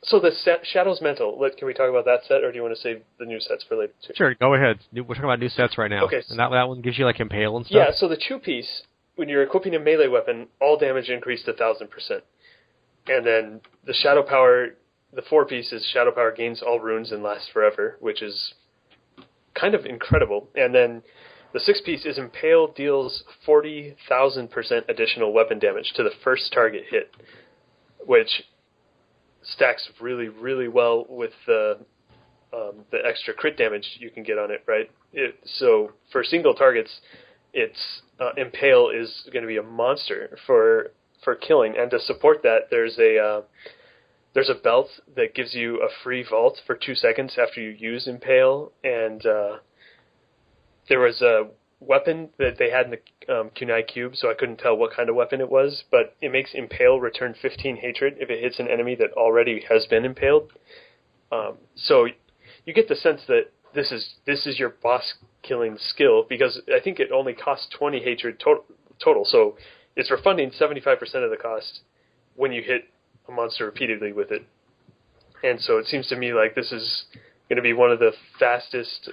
so the set Shadows Mental. Can we talk about that set, or do you want to save the new sets for later too? Sure, go ahead. We're talking about new sets right now. Okay. And that one gives you like Impale and stuff. Yeah. So the Chew piece. When you're equipping a melee weapon, all damage increased 1,000%. And then the Shadow Power, the 4-piece is Shadow Power gains all runes and lasts forever, which is kind of incredible. And then the 6-piece is Impale deals 40,000% additional weapon damage to the first target hit, which stacks really, really well with the extra crit damage you can get on it, right? So for single targets, its Impale is going to be a monster for killing, and to support that, there's a belt that gives you a free vault for 2 seconds after you use Impale, and there was a weapon that they had in the Kunai Cube, so I couldn't tell what kind of weapon it was, but it makes Impale return 15 hatred if it hits an enemy that already has been impaled. So you get the sense that this is your boss killing skill, because I think it only costs 20 hatred total, so it's refunding 75% of the cost when you hit a monster repeatedly with it. And so it seems to me like this is going to be one of the fastest,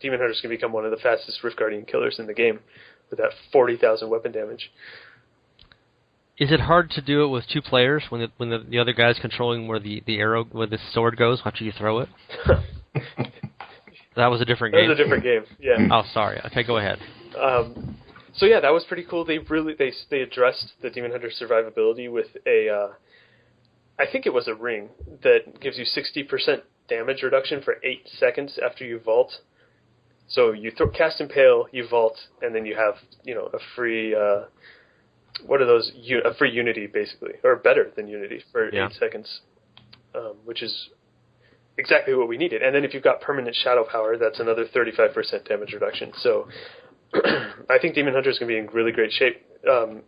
Demon Hunter's going to become one of the fastest Rift Guardian killers in the game with that 40,000 weapon damage. Is it hard to do it with 2 players when the other guy's controlling where the arrow, where the sword goes after you throw it? That was a different game. That was a different game. Yeah. Oh, sorry. Okay, go ahead. So yeah, that was pretty cool. They addressed the Demon Hunter survivability with I think it was a ring that gives you 60% damage reduction for 8 seconds after you vault. So you cast Impale, you vault, and then you have a free what are those? A free Unity basically, or better than Unity for 8 seconds, which is exactly what we needed. And then if you've got permanent shadow power, that's another 35% damage reduction. So I think Demon Hunter is going to be in really great shape. And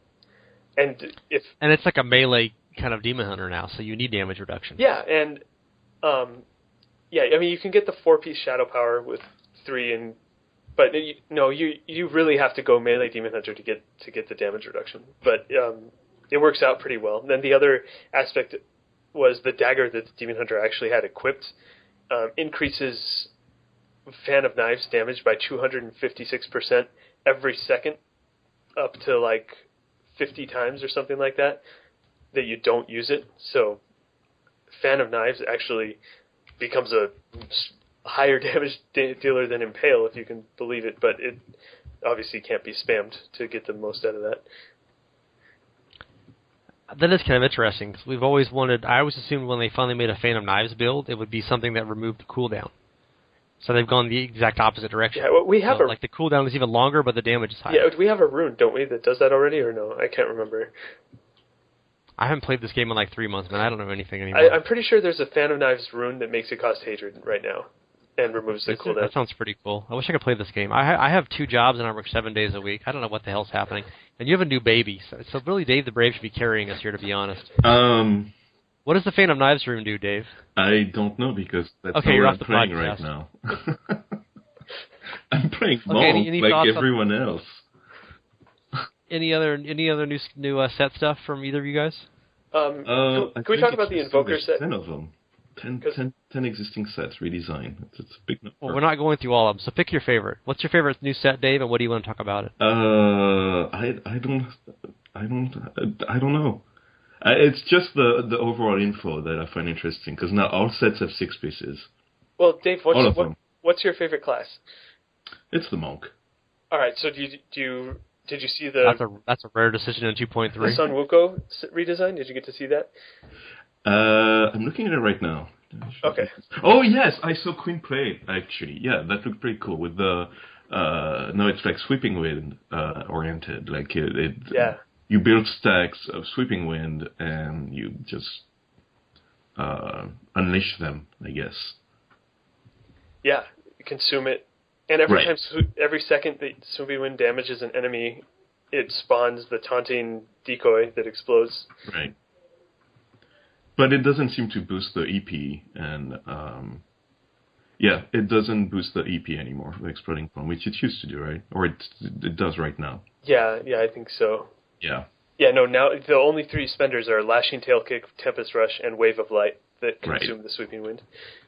it's like a melee kind of Demon Hunter now, so you need damage reduction. Yeah, and I mean you can get the 4-piece shadow power with 3 but you really have to go melee Demon Hunter to get the damage reduction. But it works out pretty well. And then the other aspect was the dagger that the Demon Hunter actually had equipped increases Fan of Knives damage by 256% every second, up to like 50 times or something like that you don't use it. So Fan of Knives actually becomes a higher damage dealer than Impale, if you can believe it, but it obviously can't be spammed to get the most out of that. That is kind of interesting, because we've always wanted... I always assumed when they finally made a Fan of Knives build, it would be something that removed the cooldown. So they've gone the exact opposite direction. Yeah, well, we have like the cooldown is even longer, but the damage is higher. Yeah, we have a rune, don't we, that does that already, or no? I can't remember. I haven't played this game in like 3 months, man. I don't know anything anymore. I'm pretty sure there's a Fan of Knives rune that makes it cost hatred right now, and removes the cooldown. That sounds pretty cool. I wish I could play this game. I have 2 jobs and I work 7 days a week. I don't know what the hell's happening. And you have a new baby, so really Dave the Brave should be carrying us here, to be honest. What does the Fan of Knives rune do, Dave? I don't know, because that's okay, you're what off I'm playing right now. I'm playing Monk like everyone else. Any other new set stuff from either of you guys? Can we talk about the Invoker set? 10 of them. 10 existing sets redesigned. It's a big number. Well, we're not going through all of them, so pick your favorite. What's your favorite new set, Dave, and what do you want to talk about it? I don't know. It's just the overall info that I find interesting, because now all sets have 6 pieces. Well, Dave, what's your favorite class? It's the Monk. All right. So did you see the? That's a rare decision in 2.3. The Sun Wukong redesign. Did you get to see that? I'm looking at it right now. Okay. Oh yes, I saw Queen play actually. Yeah, that looked pretty cool with the. No, it's like Sweeping Wind oriented. Like it. Yeah. You build stacks of Sweeping Wind and you just unleash them, I guess. Yeah, you consume it, and every second that Sweeping Wind damages an enemy, it spawns the taunting decoy that explodes. Right. But it doesn't seem to boost the EP, and it doesn't boost the EP anymore, the Exploding Palm, which it used to do, right? Or it does right now. Yeah, I think so. Yeah. Yeah, no, now the only 3 spenders are Lashing Tail Kick, Tempest Rush, and Wave of Light that consume the Sweeping Wind.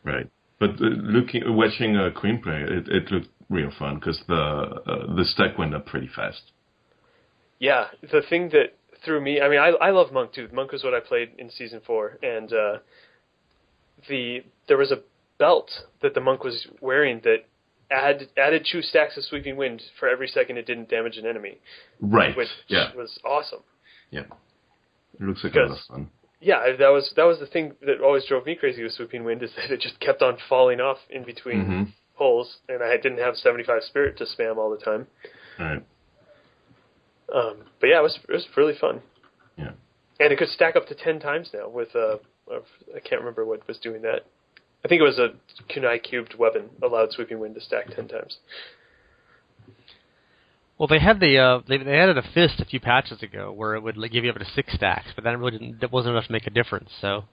Right. But watching Queen play, it looked real fun, because the stack went up pretty fast. Yeah, the thing that threw me, I mean, I love Monk too. Monk was what I played in Season 4, and there was a belt that the Monk was wearing that added 2 stacks of Sweeping Wind for every second it didn't damage an enemy. Right. Which was awesome. Yeah. It looks like a lot of fun. Yeah, that was the thing that always drove me crazy with Sweeping Wind, is that it just kept on falling off in between holes, and I didn't have 75 Spirit to spam all the time. Right. But yeah, it was really fun. Yeah. And it could stack up to 10 times now with I can't remember what was doing that. I think it was a kunai cubed weapon allowed Sweeping Wind to stack 10 times. Well, they had they added a fist a few patches ago where it would give you up to 6 stacks, but that wasn't enough to make a difference. So.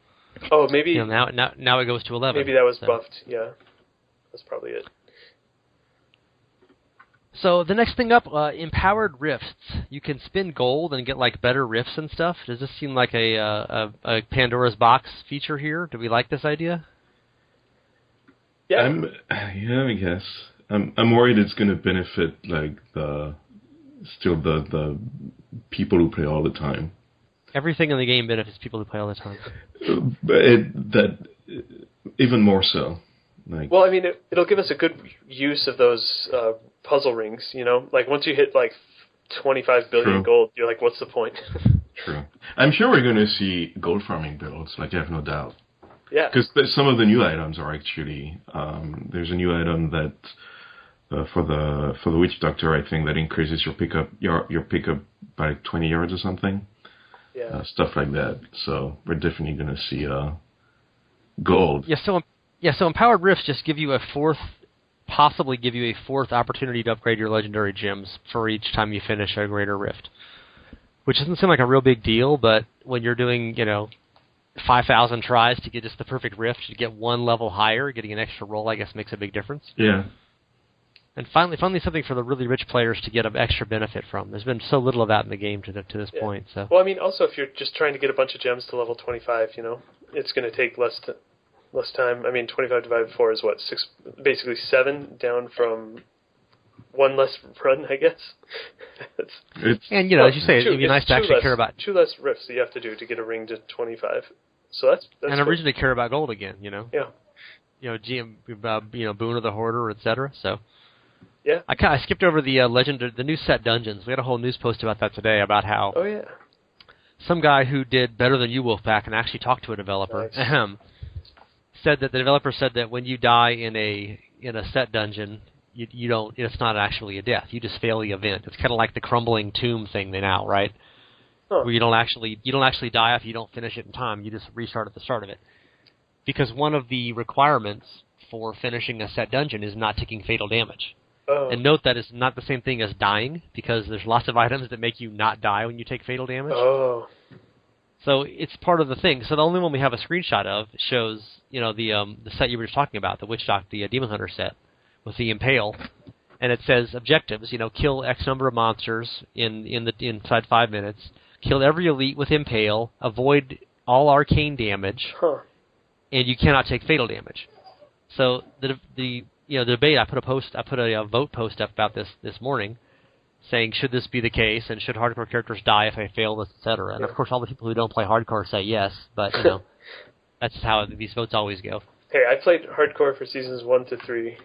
Oh, maybe. Now it goes to 11. Maybe that was buffed. Yeah, that's probably it. So the next thing up, empowered rifts. You can spin gold and get like better rifts and stuff. Does this seem like a Pandora's box feature here? Do we like this idea? Yeah. I guess. I'm worried it's going to benefit like the people who play all the time. Everything in the game benefits people who play all the time. Even more so. Like, well, I mean, it'll give us a good use of those puzzle rings, you know? Like, once you hit, like, 25 billion gold, you're like, what's the point? True. I'm sure we're going to see gold farming builds, like, I have no doubt. Yeah. Because some of the new items are actually... there's a new item that... for the Witch Doctor, I think, that increases your pickup by 20 yards or something. Yeah. Stuff like that. So we're definitely going to see gold. So Empowered Rifts just possibly give you a fourth opportunity to upgrade your legendary gems for each time you finish a greater rift. Which doesn't seem like a real big deal, but when you're doing, 5,000 tries to get just the perfect rift, to get one level higher, getting an extra roll, I guess, makes a big difference. Yeah. And finally something for the really rich players to get an extra benefit from. There's been so little of that in the game to this point. So. Well, I mean, also, if you're just trying to get a bunch of gems to level 25, it's going to take less time. I mean, 25 divided by 4 is what? 6, basically 7 down from one less run, I guess. And, as you say, it'd be nice to actually care about... 2 less rifts that you have to do to get a ring to 25. So that's and cool. originally care about gold again, Yeah. Boon of the Hoarder, etc. So... Yeah. I skipped over the new set dungeons. We had a whole news post about that today, about how some guy who did better than you, Wolfpaq, and actually talked to a developer, said that the developer said that when you die in a set dungeon, you don't. It's not actually a death. You just fail the event. It's kind of like the crumbling tomb thing now, right? Huh. Where you don't actually die if you don't finish it in time. You just restart at the start of it. Because one of the requirements for finishing a set dungeon is not taking fatal damage. Oh. And note that it's not the same thing as dying, because there's lots of items that make you not die when you take fatal damage. Oh. So it's part of the thing. So the only one we have a screenshot of shows, the set you were just talking about, the Witch Doctor, the Demon Hunter set, with the Impale, and it says objectives. Kill X number of monsters inside 5 minutes, kill every elite with Impale, avoid all arcane damage, and you cannot take fatal damage. So the debate, I put a vote post up about this morning, saying should this be the case, and should hardcore characters die if they fail this, etc. And of course, all the people who don't play hardcore say yes, but that's how these votes always go. Hey, I played hardcore for seasons 1 to 3,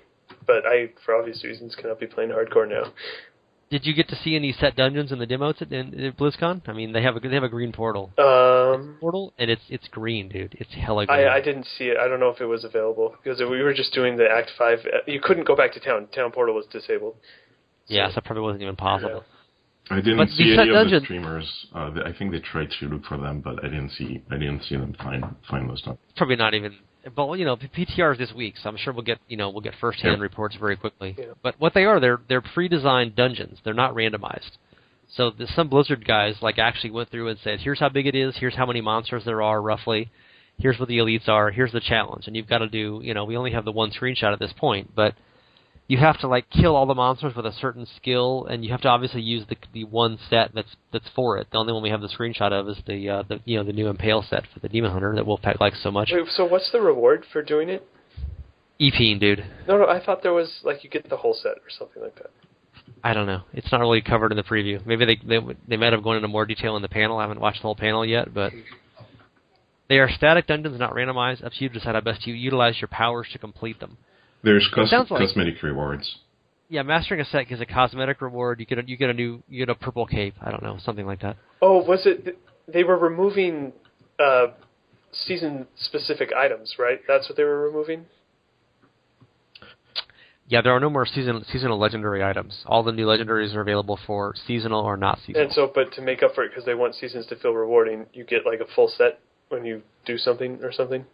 but I, for obvious reasons, cannot be playing hardcore now. Did you get to see any set dungeons in the demos at BlizzCon? I mean, they have a green portal. And it's green, dude. It's hella green. I didn't see it. I don't know if it was available because we were just doing the Act 5. You couldn't go back to town. Town portal was disabled. So, yeah, so that probably wasn't even possible. I didn't see any of the streamers. I think they tried to look for them, but I didn't see them find those stuff. Probably not even. But PTR is this week, so I'm sure we'll get first-hand reports very quickly. Yeah. But what they are, they're pre-designed dungeons. They're not randomized. So some Blizzard guys actually went through and said, here's how big it is, here's how many monsters there are roughly, here's what the elites are, here's the challenge, and you've got to do. We only have the one screenshot at this point, but you have to kill all the monsters with a certain skill, and you have to obviously use the one set that's for it. The only one we have the screenshot of is the new Impale set for the Demon Hunter that Wolfpaq likes so much. Wait, so what's the reward for doing it? EPing, dude. No, I thought there was you get the whole set or something like that. I don't know. It's not really covered in the preview. Maybe they might have gone into more detail in the panel. I haven't watched the whole panel yet, but they are static dungeons, not randomized. Up to you to decide how best you utilize your powers to complete them. There's cosmetic rewards. Yeah, mastering a set gives a cosmetic reward. You get a purple cape. I don't know, something like that. Oh, was it? They were removing season-specific items, right? That's what they were removing. Yeah, there are no more seasonal legendary items. All the new legendaries are available for seasonal or not seasonal. And so, but to make up for it, because they want seasons to feel rewarding, you get a full set when you do something or something.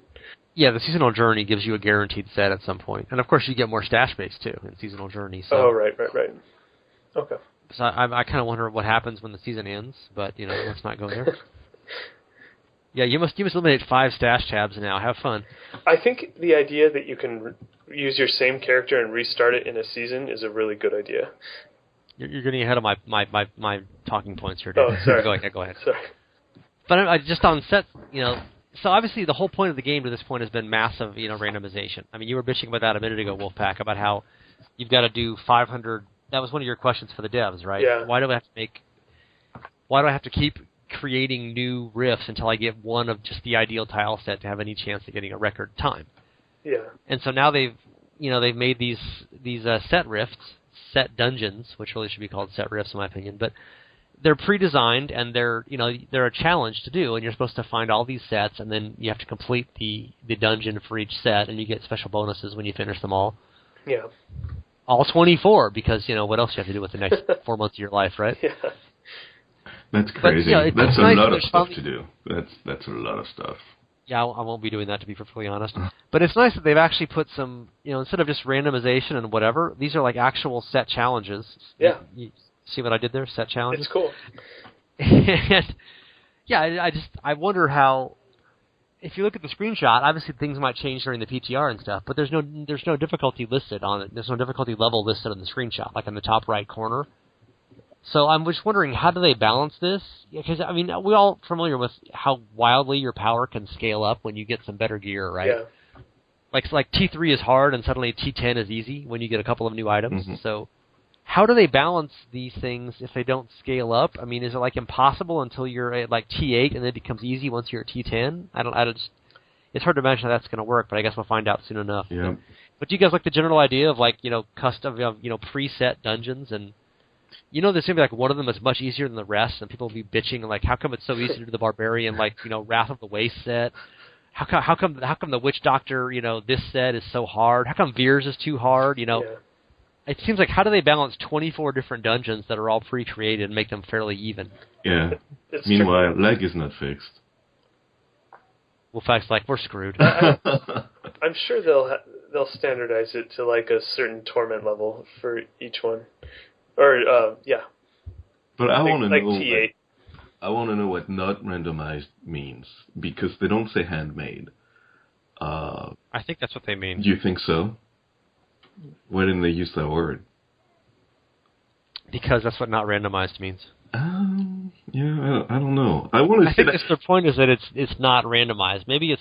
Yeah, the seasonal journey gives you a guaranteed set at some point, and of course you get more stash base too in seasonal journey. So. Oh, right. Okay. So I kind of wonder what happens when the season ends, but let's not go there. Yeah, you must eliminate 5 stash tabs now. Have fun. I think the idea that you can use your same character and restart it in a season is a really good idea. You're getting ahead of my talking points here, Dave. Oh, sorry. Go ahead. Sorry. But just on sets, so obviously the whole point of the game to this point has been massive, randomization. I mean, you were bitching about that a minute ago, Wolfpaq, about how you've got to do 500. That was one of your questions for the devs, right? Yeah. Why do I have to keep creating new rifts until I get one of just the ideal tile set to have any chance of getting a record time. Yeah. And so now they've made these set rifts, set dungeons, which really should be called set rifts in my opinion, but they're pre-designed and they're a challenge to do, and you're supposed to find all these sets, and then you have to complete the dungeon for each set, and you get special bonuses when you finish them all. Yeah. All 24, because what else you have to do with the next 4 months of your life, right? Yeah. That's crazy. But, that's a nice lot of stuff to do. That's a lot of stuff. Yeah, I won't be doing that, to be perfectly honest. But it's nice that they've actually put some, instead of just randomization and whatever, these are like actual set challenges. Yeah. You see what I did there? Set challenges? It's cool. And, yeah, I wonder how, if you look at the screenshot, obviously things might change during the PTR and stuff, but there's no difficulty listed on it. There's no difficulty level listed on the screenshot, like in the top right corner. So I'm just wondering, how do they balance this? Because, we're all familiar with how wildly your power can scale up when you get some better gear, right? Yeah. Like T3 is hard and suddenly T10 is easy when you get a couple of new items. Mm-hmm. So how do they balance these things if they don't scale up? Is it impossible until you're at T8 and then it becomes easy once you're at T10? It's hard to imagine how that's going to work, but I guess we'll find out soon enough. Yeah. But do you guys like the general idea of custom, preset dungeons? And there's going to be one of them is much easier than the rest, and people will be bitching how come it's so easy to do the barbarian Wrath of the Waste set? How come the Witch Doctor this set is so hard? How come Veers is too hard? Yeah. It seems how do they balance 24 different dungeons that are all pre-created and make them fairly even? Yeah. It's Meanwhile, leg is not fixed. Wolfpaq's we're screwed. I'm sure they'll standardize it to a certain torment level for each one. Or yeah. But I want to know T8. I want to know what not randomized means, because they don't say handmade. I think that's what they mean. Do you think so? Why didn't they use that word? Because that's what not randomized means. Yeah, I don't know. I want to. I think their point is that it's not randomized. Maybe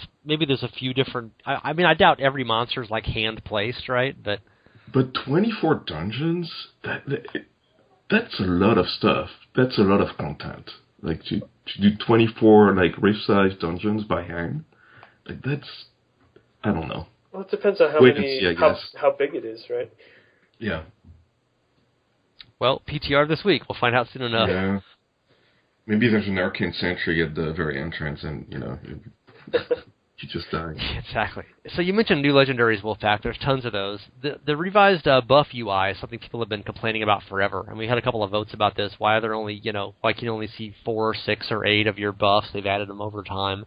there's a few different. I doubt every monster is hand placed, right? But 24 dungeons, that's a lot of stuff. That's a lot of content. To do 24 rift-sized dungeons by hand, that's, I don't know. Well, it depends on how big it is, right? Yeah. Well, PTR this week. We'll find out soon enough. Yeah. Maybe there's an arcane sentry at the very entrance, and you just die. Exactly. So you mentioned new legendaries, Wolfpaq. There's tons of those. The revised buff UI is something people have been complaining about forever, and we had a couple of votes about this. Why they're only, why can you only see 4, 6, or 8 of your buffs? They've added them over time.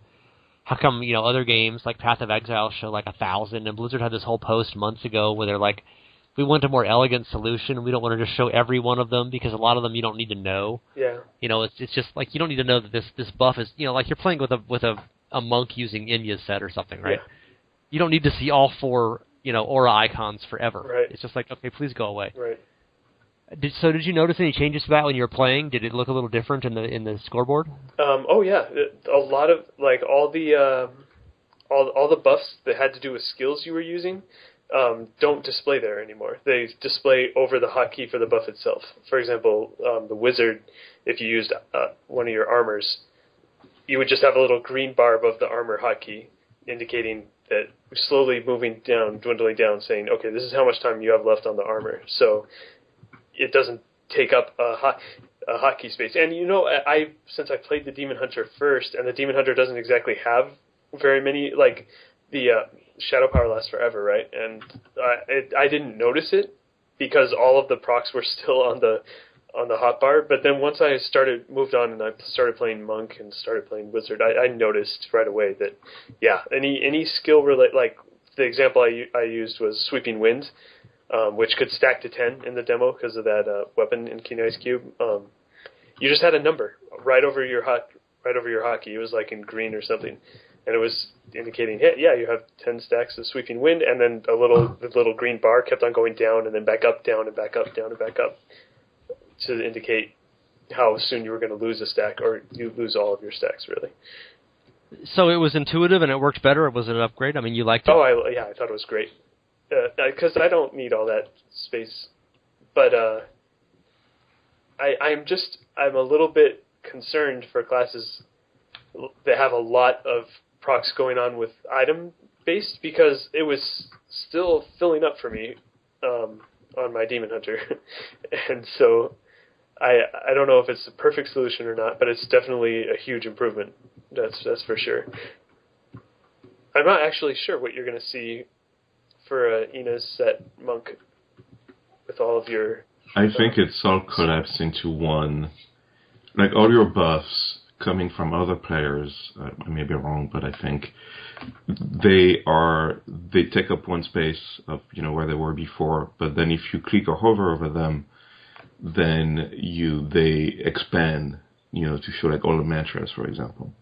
How come, other games like Path of Exile show 1,000, and Blizzard had this whole post months ago where they're we want a more elegant solution. We don't want to just show every one of them because a lot of them you don't need to know. Yeah. It's just you don't need to know that this buff is, you're playing with a monk using Inya's set or something, right? Yeah. You don't need to see all 4, aura icons forever. Right. It's just okay, please go away. Right. Did you notice any changes to that when you were playing? Did it look a little different in the scoreboard? Oh yeah, a lot of all the buffs that had to do with skills you were using don't display there anymore. They display over the hotkey for the buff itself. For example, the wizard, if you used one of your armors, you would just have a little green bar above the armor hotkey, indicating that slowly moving down, dwindling down, saying, okay, this is how much time you have left on the armor. So it doesn't take up a hotkey space. And since I played the Demon Hunter first, and the Demon Hunter doesn't exactly have very many, the Shadow Power lasts forever, right? And I didn't notice it because all of the procs were still on the hotbar. But then once I moved on and I started playing Monk and started playing Wizard, I noticed right away that, yeah, any skill the example I used was Sweeping Wind, which could stack to 10 in the demo because of that weapon in Keen Ice Cube. You just had a number right over your hotkey. It was in green or something, and it was indicating, hey, yeah, you have 10 stacks of Sweeping Wind, and then the little green bar kept on going down and then back up, down and back up, down and back up, to indicate how soon you were going to lose a stack, or you lose all of your stacks, really. So it was intuitive and it worked better? Was it an upgrade? You liked it? Oh, I thought it was great. Because I don't need all that space. But I'm a little bit concerned for classes that have a lot of procs going on with item based, because it was still filling up for me on my Demon Hunter, and so I don't know if it's the perfect solution or not, but it's definitely a huge improvement. That's for sure. I'm not actually sure what you're going to see for Ina's set monk with all of your... I think it's all collapsed into one. Like, all your buffs coming from other players, I may be wrong, but I think they take up one space of, where they were before, but then if you click or hover over them, then they expand, to show like all the mantras, for example.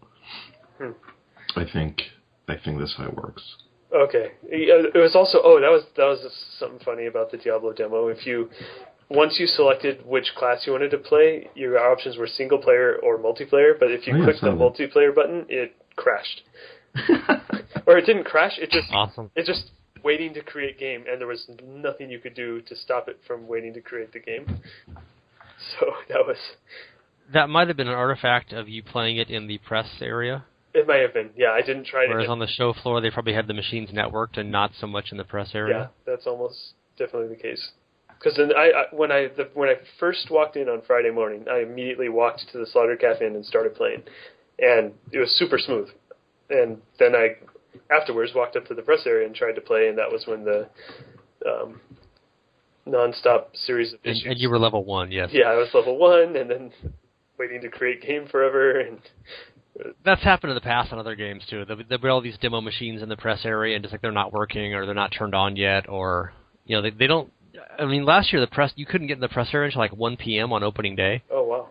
I think that's how it works. Okay. It was also that was something funny about the Diablo demo. Once you selected which class you wanted to play, your options were single player or multiplayer, but if you clicked the multiplayer button, it crashed. Or it didn't crash, it just awesome. It just waiting to create game, and there was nothing you could do to stop it from waiting to create the game. So that might have been an artifact of you playing it in the press area. It might have been. Yeah, I didn't try it. Whereas on the show floor, they probably had the machines networked and not so much in the press area. Yeah, that's almost definitely the case. Because then when I first walked in on Friday morning, I immediately walked to the Slaughter Cafe and started playing, and it was super smooth. And then I afterwards walked up to the press area and tried to play, and that was when the non-stop series of issues. And you were level 1, yes. Yeah, I was level 1, and then waiting to create game forever. And that's happened in the past on other games too. There'll be all these demo machines in the press area, and just like they're not working or they're not turned on yet, or they don't. I mean, last year you couldn't get in the press area until like 1 p.m. on opening day. Oh wow!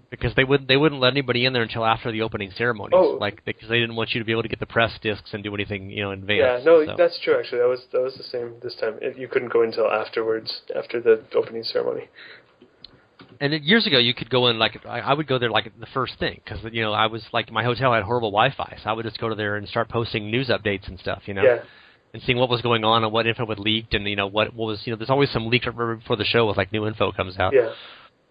Because they wouldn't let anybody in there until after the opening ceremonies. Oh. Because they didn't want you to be able to get the press discs and do anything in advance. Yeah, no, so. That's true. Actually, that was the same this time. You couldn't go until afterwards, after the opening ceremony. And years ago, you could go in, like, I would go there, like, the first thing, because, I was, like, my hotel had horrible Wi-Fi, so I would just go to there and start posting news updates and stuff, Yeah. And seeing what was going on and what info had leaked, and, what was, there's always some leak before the show with, like, new info comes out. Yeah.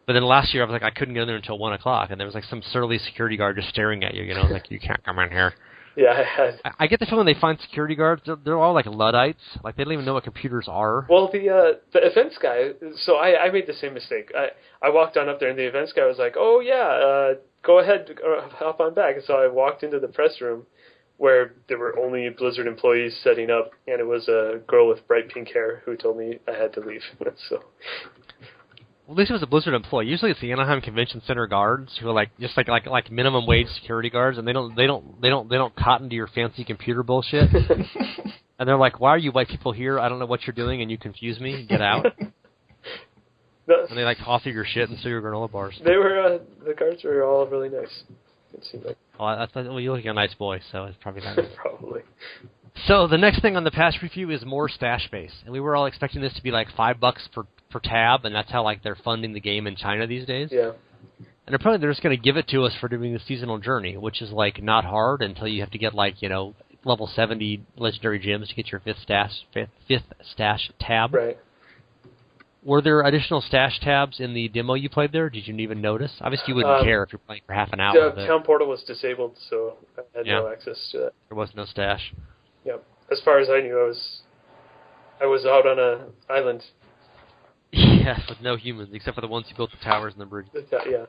But then last year, I was like, I couldn't go in there until 1 o'clock, and there was, like, some surly security guard just staring at you, like, you can't come in here. Yeah, I get the feeling they find security guards, they're all like Luddites. Like, they don't even know what computers are. Well, the events guy, so I made the same mistake. I walked on up there, and the events guy was like, oh, yeah, go ahead, hop on back. And so I walked into the press room where there were only Blizzard employees setting up, and it was a girl with bright pink hair who told me I had to leave. So... Well, at least it was a Blizzard employee. Usually it's the Anaheim Convention Center guards who are like minimum wage security guards, and they don't cotton to your fancy computer bullshit. And they're like, "Why are you white people here? I don't know what you're doing, and you confuse me. Get out." And they like toss you your shit and steal your granola bars. They were the guards were all really nice. It seemed like. Well, you look like a nice boy, so it's probably not. Probably. So the next thing on the patch review is more stash base, and we were all expecting this to be like $5 per tab, and that's how like they're funding the game in China these days. Yeah. And they're just going to give it to us for doing the seasonal journey, which is like not hard until you have to get like level 70 legendary gems to get your fifth stash tab. Right. Were there additional stash tabs in the demo you played there? Did you even notice? Obviously, you wouldn't care if you're playing for half an hour. The town portal was disabled, so I had no access to that. There was no stash. Yep. As far as I knew, I was out on an island. Yes, with no humans, except for the ones who built the towers and the bridge. Yeah.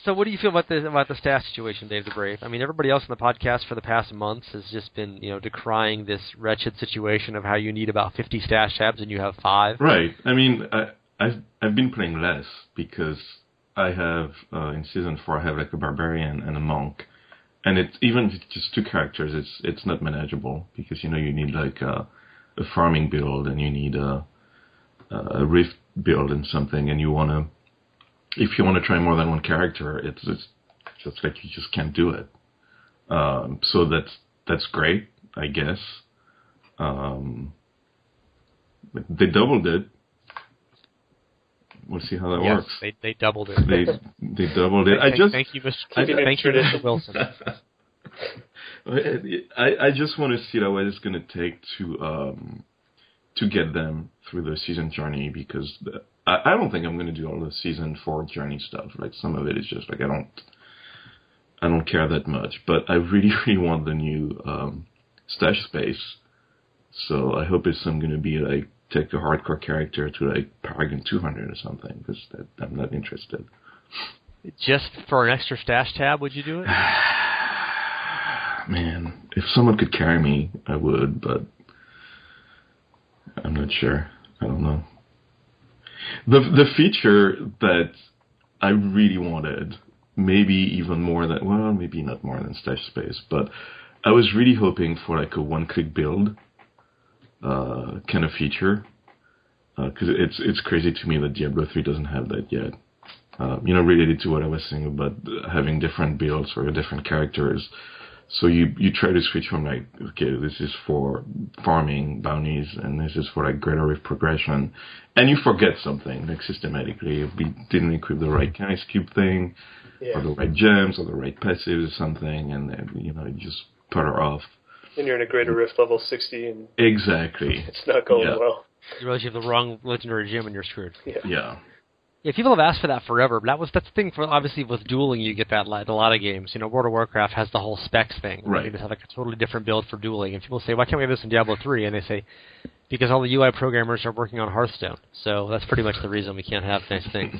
So what do you feel about the stash situation, Dave the Brave? I mean, everybody else in the podcast for the past months has just been, decrying this wretched situation of how you need about 50 stash tabs and you have 5. Right. I mean, I've been playing less because I have, in Season 4, I have like a barbarian and a monk. And it's even if it's just 2 characters, it's not manageable because, you need like a farming build and you need a rift build and something, and if you want to try more than one character, it's just like you just can't do it. So that's great, I guess. They doubled it. We'll see how that works. They doubled it. They doubled it. Thank you, Mr. Wilson. I just want to see what it's going to take to get them through the season journey, because I don't think I'm going to do all the season 4 journey stuff. Like, some of it is just like I don't care that much, but I really, really want the new stash space. So I hope it's going to be like take a hardcore character to like Paragon 200 or something, because I'm not interested. Just for an extra stash tab, would you do it? Man, if someone could carry me, I would, but I'm not sure. I don't know. The feature that I really wanted, maybe even more than, well, maybe not more than stash space, but I was really hoping for like a one-click build kind of feature, because it's crazy to me that Diablo 3 doesn't have that yet. Related to what I was saying about having different builds for different characters. So you try to switch from like, okay, this is for farming bounties, and this is for like greater rift progression, and you forget something like systematically. We didn't equip the right kind of cube thing, or the right gems, or the right passives or something, and then you just putter off. And you're in a greater rift level 60, and exactly, it's not going well. You realize you have the wrong legendary gem and you're screwed. Yeah. Yeah, people have asked for that forever, but that's the thing for, obviously, with dueling, you get that in a lot of games. World of Warcraft has the whole specs thing. Right. You just have like a totally different build for dueling. And people say, why can't we have this in Diablo 3? And they say, because all the UI programmers are working on Hearthstone. So that's pretty much the reason we can't have nice things.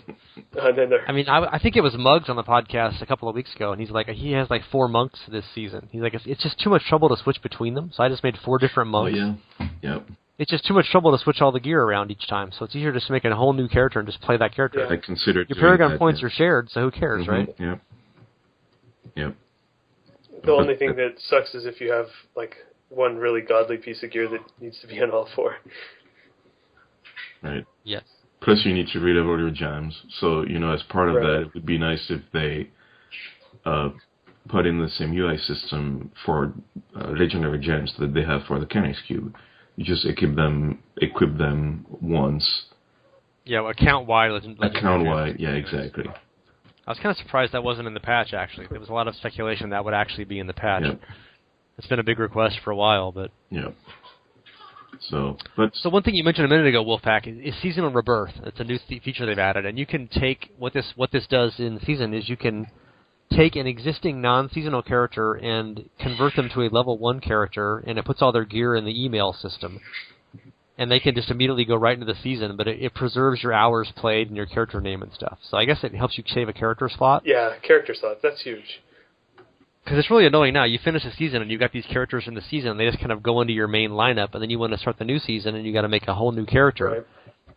I mean, I think it was Muggs on the podcast a couple of weeks ago, and he's like, he has like 4 monks this season. He's like, it's just too much trouble to switch between them, so I just made 4 different monks. Oh, yeah. Yep. It's just too much trouble to switch all the gear around each time, so it's easier just to make a whole new character and just play that character. I considered your Paragon points are shared, so who cares, right? Yep. Yep. The only thing that sucks is if you have like one really godly piece of gear that needs to be on all 4. Right. Yes. Plus, you need to re-level your gems. So, as part of that, it would be nice if they put in the same UI system for legendary gems that they have for the Canex Cube. You just equip them once. Yeah, account-wide. Account-wide, yeah, exactly. I was kind of surprised that wasn't in the patch, actually. There was a lot of speculation that would actually be in the patch. Yep. It's been a big request for a while, but... Yeah. So one thing you mentioned a minute ago, Wolfpaq, is seasonal rebirth. It's a new feature they've added, and you can take... What this does in season is you can take an existing non-seasonal character and convert them to a level 1 character, and it puts all their gear in the email system. And they can just immediately go right into the season, but it preserves your hours played and your character name and stuff. So I guess it helps you save a character slot. Yeah, character slots. That's huge. Because it's really annoying now. You finish the season, and you've got these characters in the season, and they just kind of go into your main lineup, and then you want to start the new season, and you got to make a whole new character. Right.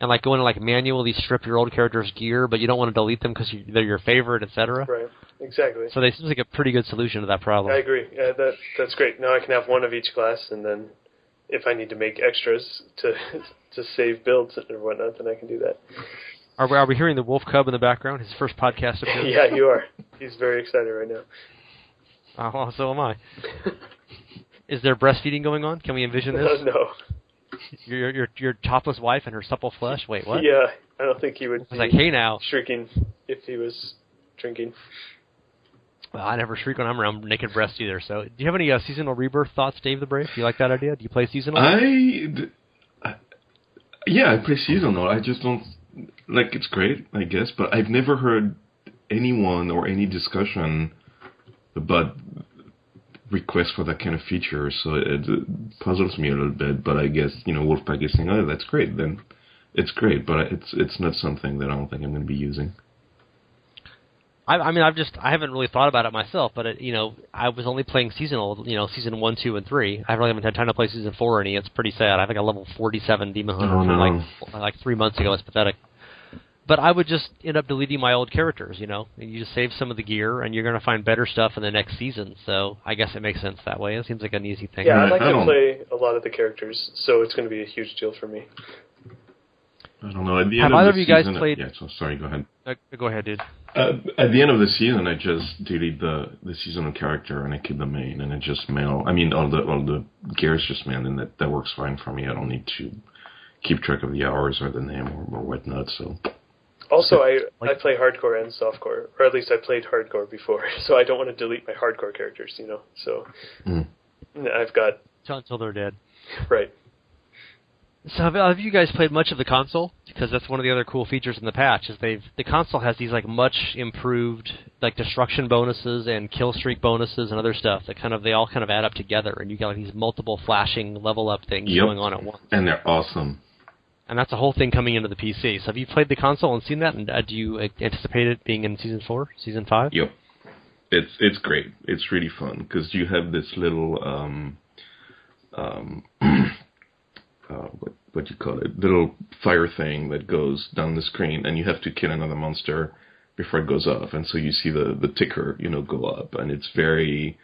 And go in and manually strip your old character's gear, but you don't want to delete them because they're your favorite, etc. Right, exactly. So it seems like a pretty good solution to that problem. I agree. Yeah, that's great. Now I can have one of each class, and then if I need to make extras to save builds or whatnot, then I can do that. Are we hearing the Wolf Cub in the background? His first podcast appearance? Yeah, you are. He's very excited right now. Well, so am I. Is there breastfeeding going on? Can we envision this? No. Your topless wife and her supple flesh? Wait, what? Yeah, I don't think he would be hey now. shrieking if he was drinking. Well, I never shriek when I'm around naked breasts either. So, do you have any seasonal rebirth thoughts, Dave the Brave? Do you like that idea? Do you play seasonal? Yeah, I play seasonal. I just don't... it's great, I guess, but I've never heard anyone or any discussion about requests for that kind of feature, so it puzzles me a little bit, but I guess, Wolfpaq is saying, oh, that's great, then it's great, but it's not something that I don't think I'm going to be using. I haven't really thought about it myself, but I was only playing seasonal, season 1, 2, and 3. I really haven't had time to play season 4 any. It's pretty sad. I think a level 47 Demon Hunter from 3 months ago. It's pathetic. But I would just end up deleting my old characters, and you just save some of the gear, and you're going to find better stuff in the next season. So I guess it makes sense that way. It seems like an easy thing. Yeah, I'd like to play a lot of the characters, so it's going to be a huge deal for me. I don't know. At the end Have of either of you guys played? Yeah, so sorry, go ahead. Go ahead, dude. At the end of the season, I just delete the seasonal character and I keep the main, and it just mail. I mean, all the gear is just mailed, and that works fine for me. I don't need to keep track of the hours or the name or whatnot. So. Also, I play hardcore and softcore, or at least I played hardcore before, so I don't want to delete my hardcore characters, So I've got until they're dead. Right. So have you guys played much of the console? Because that's one of the other cool features in the patch is the console has these like much improved like destruction bonuses and kill streak bonuses and other stuff that they all kind of add up together, and you got like these multiple flashing level up things going on at once. And they're awesome. And that's a whole thing coming into the PC. So have you played the console and seen that? And do you anticipate it being in Season 4, Season 5? Yep. It's great. It's really fun because you have this little what you call it, little fire thing that goes down the screen, and you have to kill another monster before it goes off, and so you see the ticker, go up, and it's very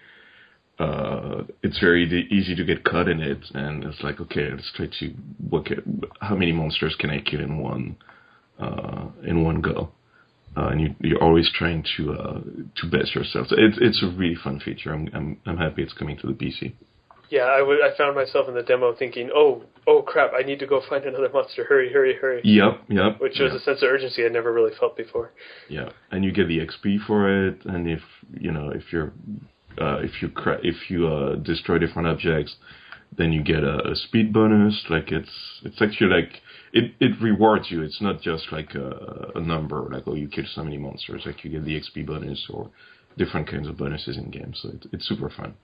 easy to get caught in it, and it's like, okay, let's try to work at how many monsters can I kill in one go, and you're always trying to best yourself. So it's a really fun feature. I'm happy it's coming to the PC. Yeah, I found myself in the demo thinking, oh crap, I need to go find another monster. Hurry. Yep. Which was a sense of urgency I'd never really felt before. Yeah, and you get the XP for it, and if you destroy different objects, then you get a speed bonus. Like it's actually like it rewards you. It's not just like a number, like you killed so many monsters. Like you get the XP bonus or different kinds of bonuses in games. So it's super fun.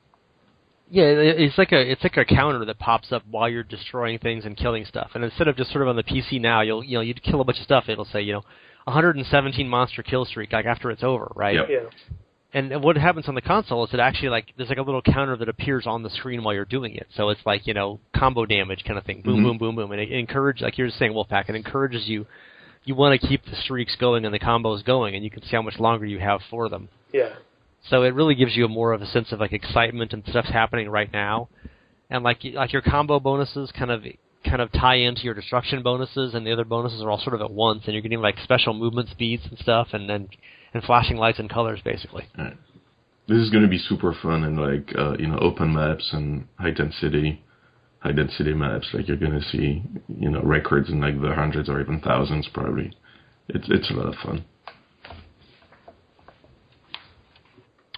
Yeah, it's like a counter that pops up while you're destroying things and killing stuff. And instead of just sort of on the PC now, you'd kill a bunch of stuff. It'll say 117 monster kill streak like after it's over, right? Yep. Yeah. And what happens on the console is it actually there's like a little counter that appears on the screen while you're doing it. So it's like combo damage kind of thing, boom, boom, boom, boom, and it encourages, like you were saying, Wolfpaq, it encourages you. You want to keep the streaks going and the combos going, and you can see how much longer you have for them. Yeah. So it really gives you more of a sense of like excitement and stuff's happening right now, and like your combo bonuses kind of tie into your destruction bonuses, and the other bonuses are all sort of at once, and you're getting like special movement speeds and stuff, and flashing lights and colors basically. All right. This is going to be super fun and open maps and high density maps. Like you're going to see records in like the hundreds or even thousands probably. It's a lot of fun.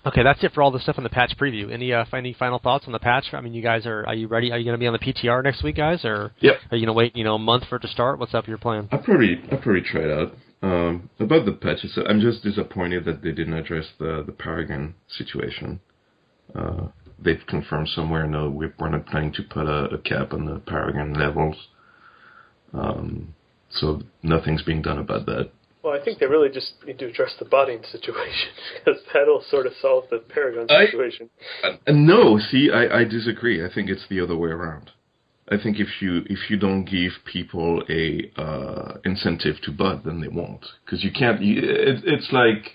Okay, that's it for all the stuff in the patch preview. Any final thoughts on the patch? I mean, you guys are you ready? Are you going to be on the PTR next week, guys, or yep. Are you going to wait a month for it to start? What's up your plan? I'll probably try it out. About the patches, I'm just disappointed that they didn't address the Paragon situation. They've confirmed somewhere, no, we're not planning to put a cap on the Paragon levels. So nothing's being done about that. Well, I think they really just need to address the botting situation, because that'll sort of solve the Paragon situation. No, see, I disagree. I think it's the other way around. I think if you don't give people a incentive to bot, then they won't. Because you can't. It's like,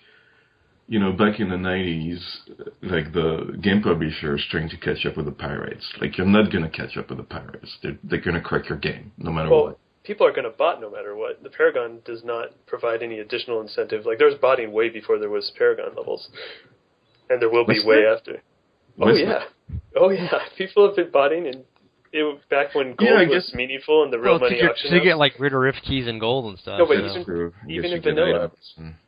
back in the 90s, like the game publishers trying to catch up with the pirates. Like you're not gonna catch up with the pirates. They're gonna crack your game no matter what. People are going to bot no matter what. The Paragon does not provide any additional incentive. Like, there was botting way before there was Paragon levels. And there will be way after. Oh, yeah. People have been botting, and back when gold was meaningful and the real money auction house. To get, like, Ritter keys and gold and stuff. No, but even in vanilla,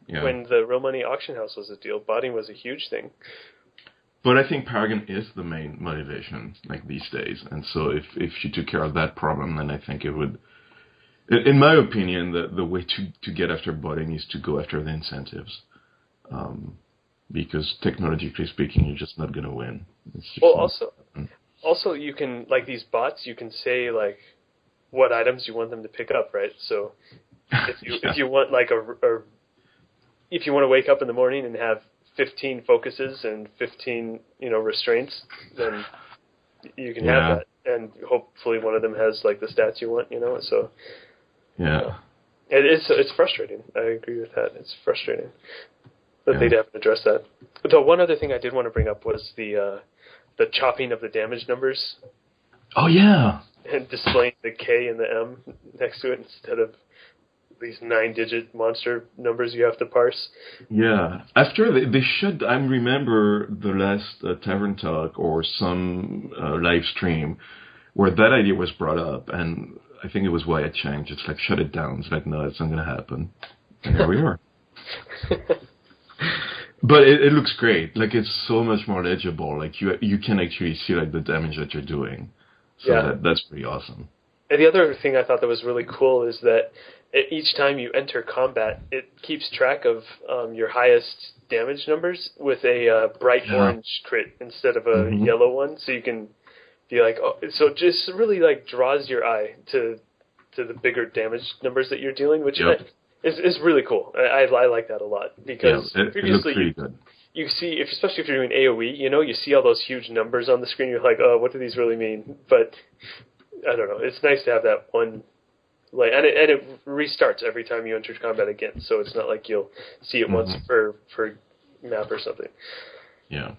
yeah. when the real money auction house was a deal, botting was a huge thing. But I think Paragon is the main motivation, like, these days. And so if you took care of that problem, then I think it would... In my opinion, the way to get after botting is to go after the incentives, because technologically speaking, you're just not going to win. Also, you can, like these bots, you can say like what items you want them to pick up, right? So if you want like if you want to wake up in the morning and have 15 focuses and 15 restraints, then you can have that, and hopefully one of them has like the stats you want, so. Yeah. It's frustrating. I agree with that. It's frustrating that they haven't addressed that. Though one other thing I did want to bring up was the chopping of the damage numbers. Oh, yeah. And displaying the K and the M next to it instead of these 9-digit monster numbers you have to parse. Yeah. After they should, I remember the last Tavern Talk or some live stream where that idea was brought up, and I think it was Wyatt Chang, just like, shut it down. It's like, no, it's not going to happen. And here we are. But it looks great. Like, it's so much more legible. Like, you can actually see, like, the damage that you're doing. So that's pretty awesome. And the other thing I thought that was really cool is that each time you enter combat, it keeps track of your highest damage numbers with a bright orange crit instead of a yellow one, so you can be like, oh, so it just really like draws your eye to the bigger damage numbers that you're dealing, which is really cool. I like that a lot because previously it pretty good. You see, especially if you're doing AoE, you see all those huge numbers on the screen. You're like, oh, what do these really mean? But I don't know. It's nice to have that one, and it restarts every time you enter combat again. So it's not like you'll see it once per map or something. Yeah.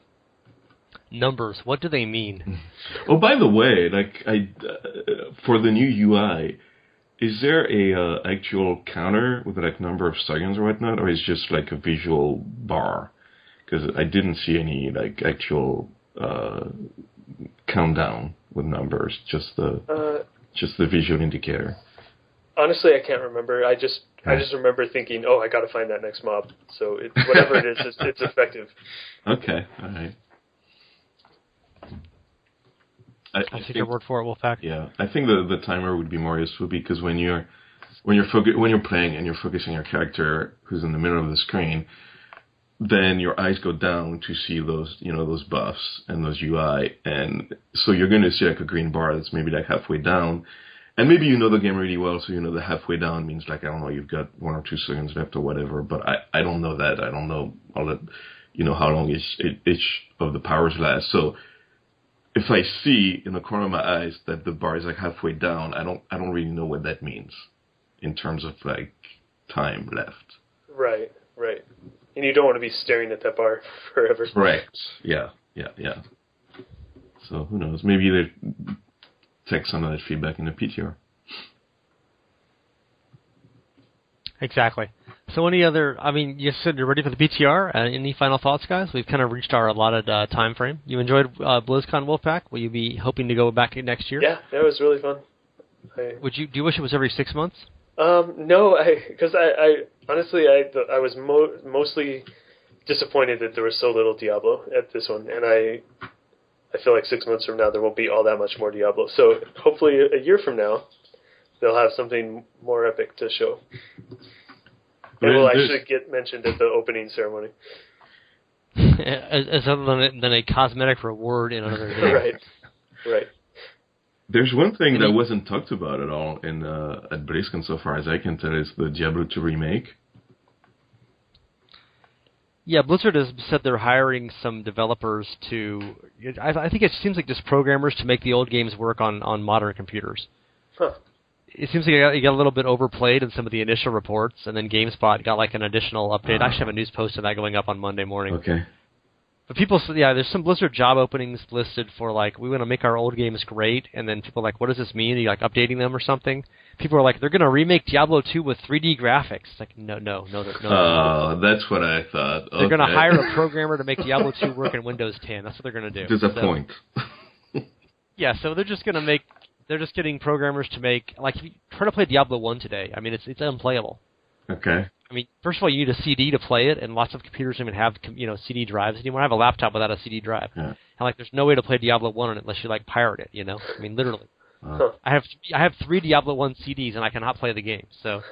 Numbers. What do they mean? Oh, by the way, for the new UI, is there a actual counter with like number of seconds or whatnot, or is it just like a visual bar? Because I didn't see any like actual countdown with numbers, just the visual indicator. Honestly, I can't remember. I just remember thinking, oh, I got to find that next mob. So whatever it is, it's effective. Okay, all right. I'll take your word for it, Wolfpaq. Yeah, I think the timer would be more useful because when you're playing and you're focusing your character who's in the middle of the screen, then your eyes go down to see those those buffs and those UI, and so you're going to see like a green bar that's maybe like halfway down, and maybe you know the game really well, so you know the halfway down means like, I don't know, you've got 1 or 2 seconds left or whatever. But I don't know that. I don't know all that. How long each of the powers last. So if I see in the corner of my eyes that the bar is like halfway down, I don't really know what that means in terms of like time left. Right. And you don't want to be staring at that bar forever. Correct. Yeah. So who knows? Maybe they take some of that feedback in the PTR. Exactly. So any other, you said you're ready for the PTR. Any final thoughts, guys? We've kind of reached our allotted time frame. You enjoyed BlizzCon, Wolfpaq? Will you be hoping to go back next year? Yeah, it was really fun. Do you wish it was every 6 months? No, because I honestly I was mostly disappointed that there was so little Diablo at this one, and I feel like 6 months from now there won't be all that much more Diablo. So hopefully a year from now they'll have something more epic to show, and we'll actually get mentioned at the opening ceremony. As other than a cosmetic reward in another game. Right. There's one thing that wasn't talked about at all at Blizzcon so far as I can tell, is the Diablo 2 remake. Yeah, Blizzard has said they're hiring some developers to... I think it seems like just programmers to make the old games work on modern computers. Huh. It seems like it got a little bit overplayed in some of the initial reports, and then GameSpot got like an additional update. I actually have a news post of that going up on Monday morning. Okay. But people, there's some Blizzard job openings listed for like, we want to make our old games great, and then people are like, what does this mean? Are you like updating them or something? People are like, they're going to remake Diablo 2 with 3D graphics. It's like, no. That's what I thought. They're going to hire a programmer to make Diablo 2 work in Windows 10. That's what they're going to do. Disappoint. Yeah, so they're just getting programmers to make, like, if you try to play Diablo 1 today, it's unplayable. Okay. First of all, you need a CD to play it, and lots of computers don't even have, CD drives anymore. I have a laptop without a CD drive. Yeah. And, there's no way to play Diablo 1 on it unless you, pirate it, literally. I have 3 Diablo 1 CDs, and I cannot play the game, so...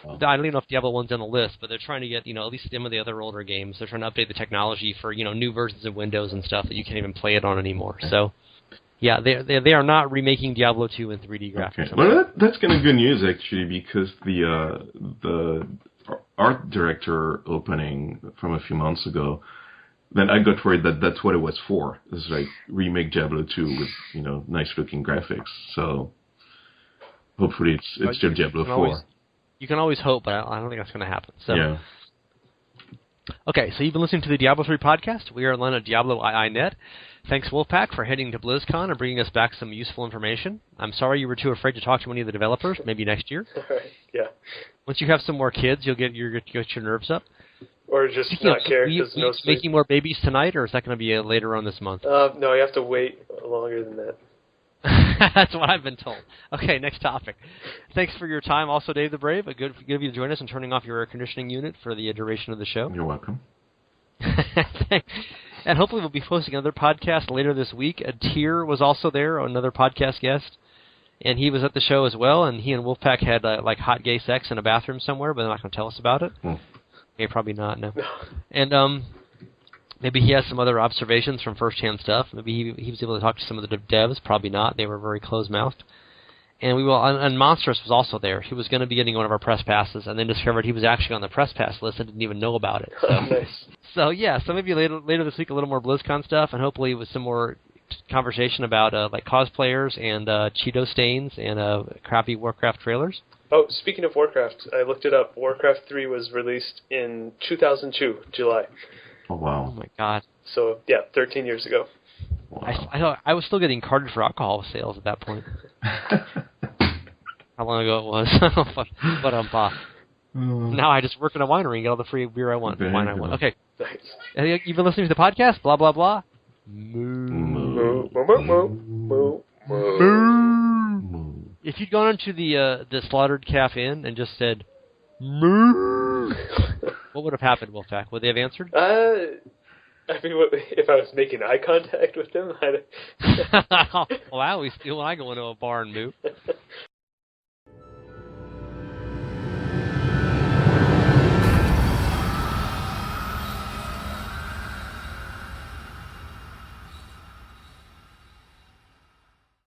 Wow. I don't even know if Diablo 1's on the list, but they're trying to get, at least some of the other older games. They're trying to update the technology for, new versions of Windows and stuff that you can't even play it on anymore, so... Yeah, they are not remaking Diablo 2 in 3D graphics. Okay. Well, that's kind of good news, actually, because the art director opening from a few months ago, then I got worried that that's what it was for. It's like remake Diablo 2 with, nice-looking graphics. So hopefully it's still Diablo 4. You can always hope, but I don't think that's going to happen. So. Yeah. Okay, so you've been listening to the Diablo 3 podcast. We are online at Diablo II.net. Thanks, Wolfpaq, for heading to BlizzCon and bringing us back some useful information. I'm sorry you were too afraid to talk to any of the developers. Maybe next year. Yeah. Once you have some more kids, you'll get your nerves up. Or just not care because no sleep. Making more babies tonight, or is that going to be later on this month? No, you have to wait longer than that. That's what I've been told. Okay, next topic. Thanks for your time. Also, Dave the Brave, good of you to join us in turning off your air conditioning unit for the duration of the show. You're welcome. And hopefully we'll be posting another podcast later this week. Tyr was also there, another podcast guest. and he was at the show as well, and he and Wolfpaq had like hot gay sex in a bathroom somewhere, but they're not going to tell us about it. Okay, probably not, no. And maybe he has some other observations from first-hand stuff. Maybe he was able to talk to some of the devs. Probably not. They were very closed-mouthed. And and Monstrous was also there. He was going to be getting one of our press passes, and then discovered he was actually on the press pass list and didn't even know about it. So, Nice. So yeah, so maybe later this week a little more BlizzCon stuff, and hopefully with some more conversation about like cosplayers and Cheeto stains and crappy Warcraft trailers. Oh, speaking of Warcraft, I looked it up. Warcraft 3 was released in 2002, July. Oh, wow. Oh my god. So, yeah, 13 years ago. Wow. I was still getting carded for alcohol sales at that point. How long ago it was. But now I just work in a winery and get all the free beer I want, wine I want. Okay. Nice. You've been listening to the podcast? Blah, blah, blah. Moo. If you'd gone into the Slaughtered Calf Inn and just said, moo, what would have happened, Wolfpaq? Would they have answered? I mean, if I was making eye contact with them, Well, I always do when I go into a bar and moo.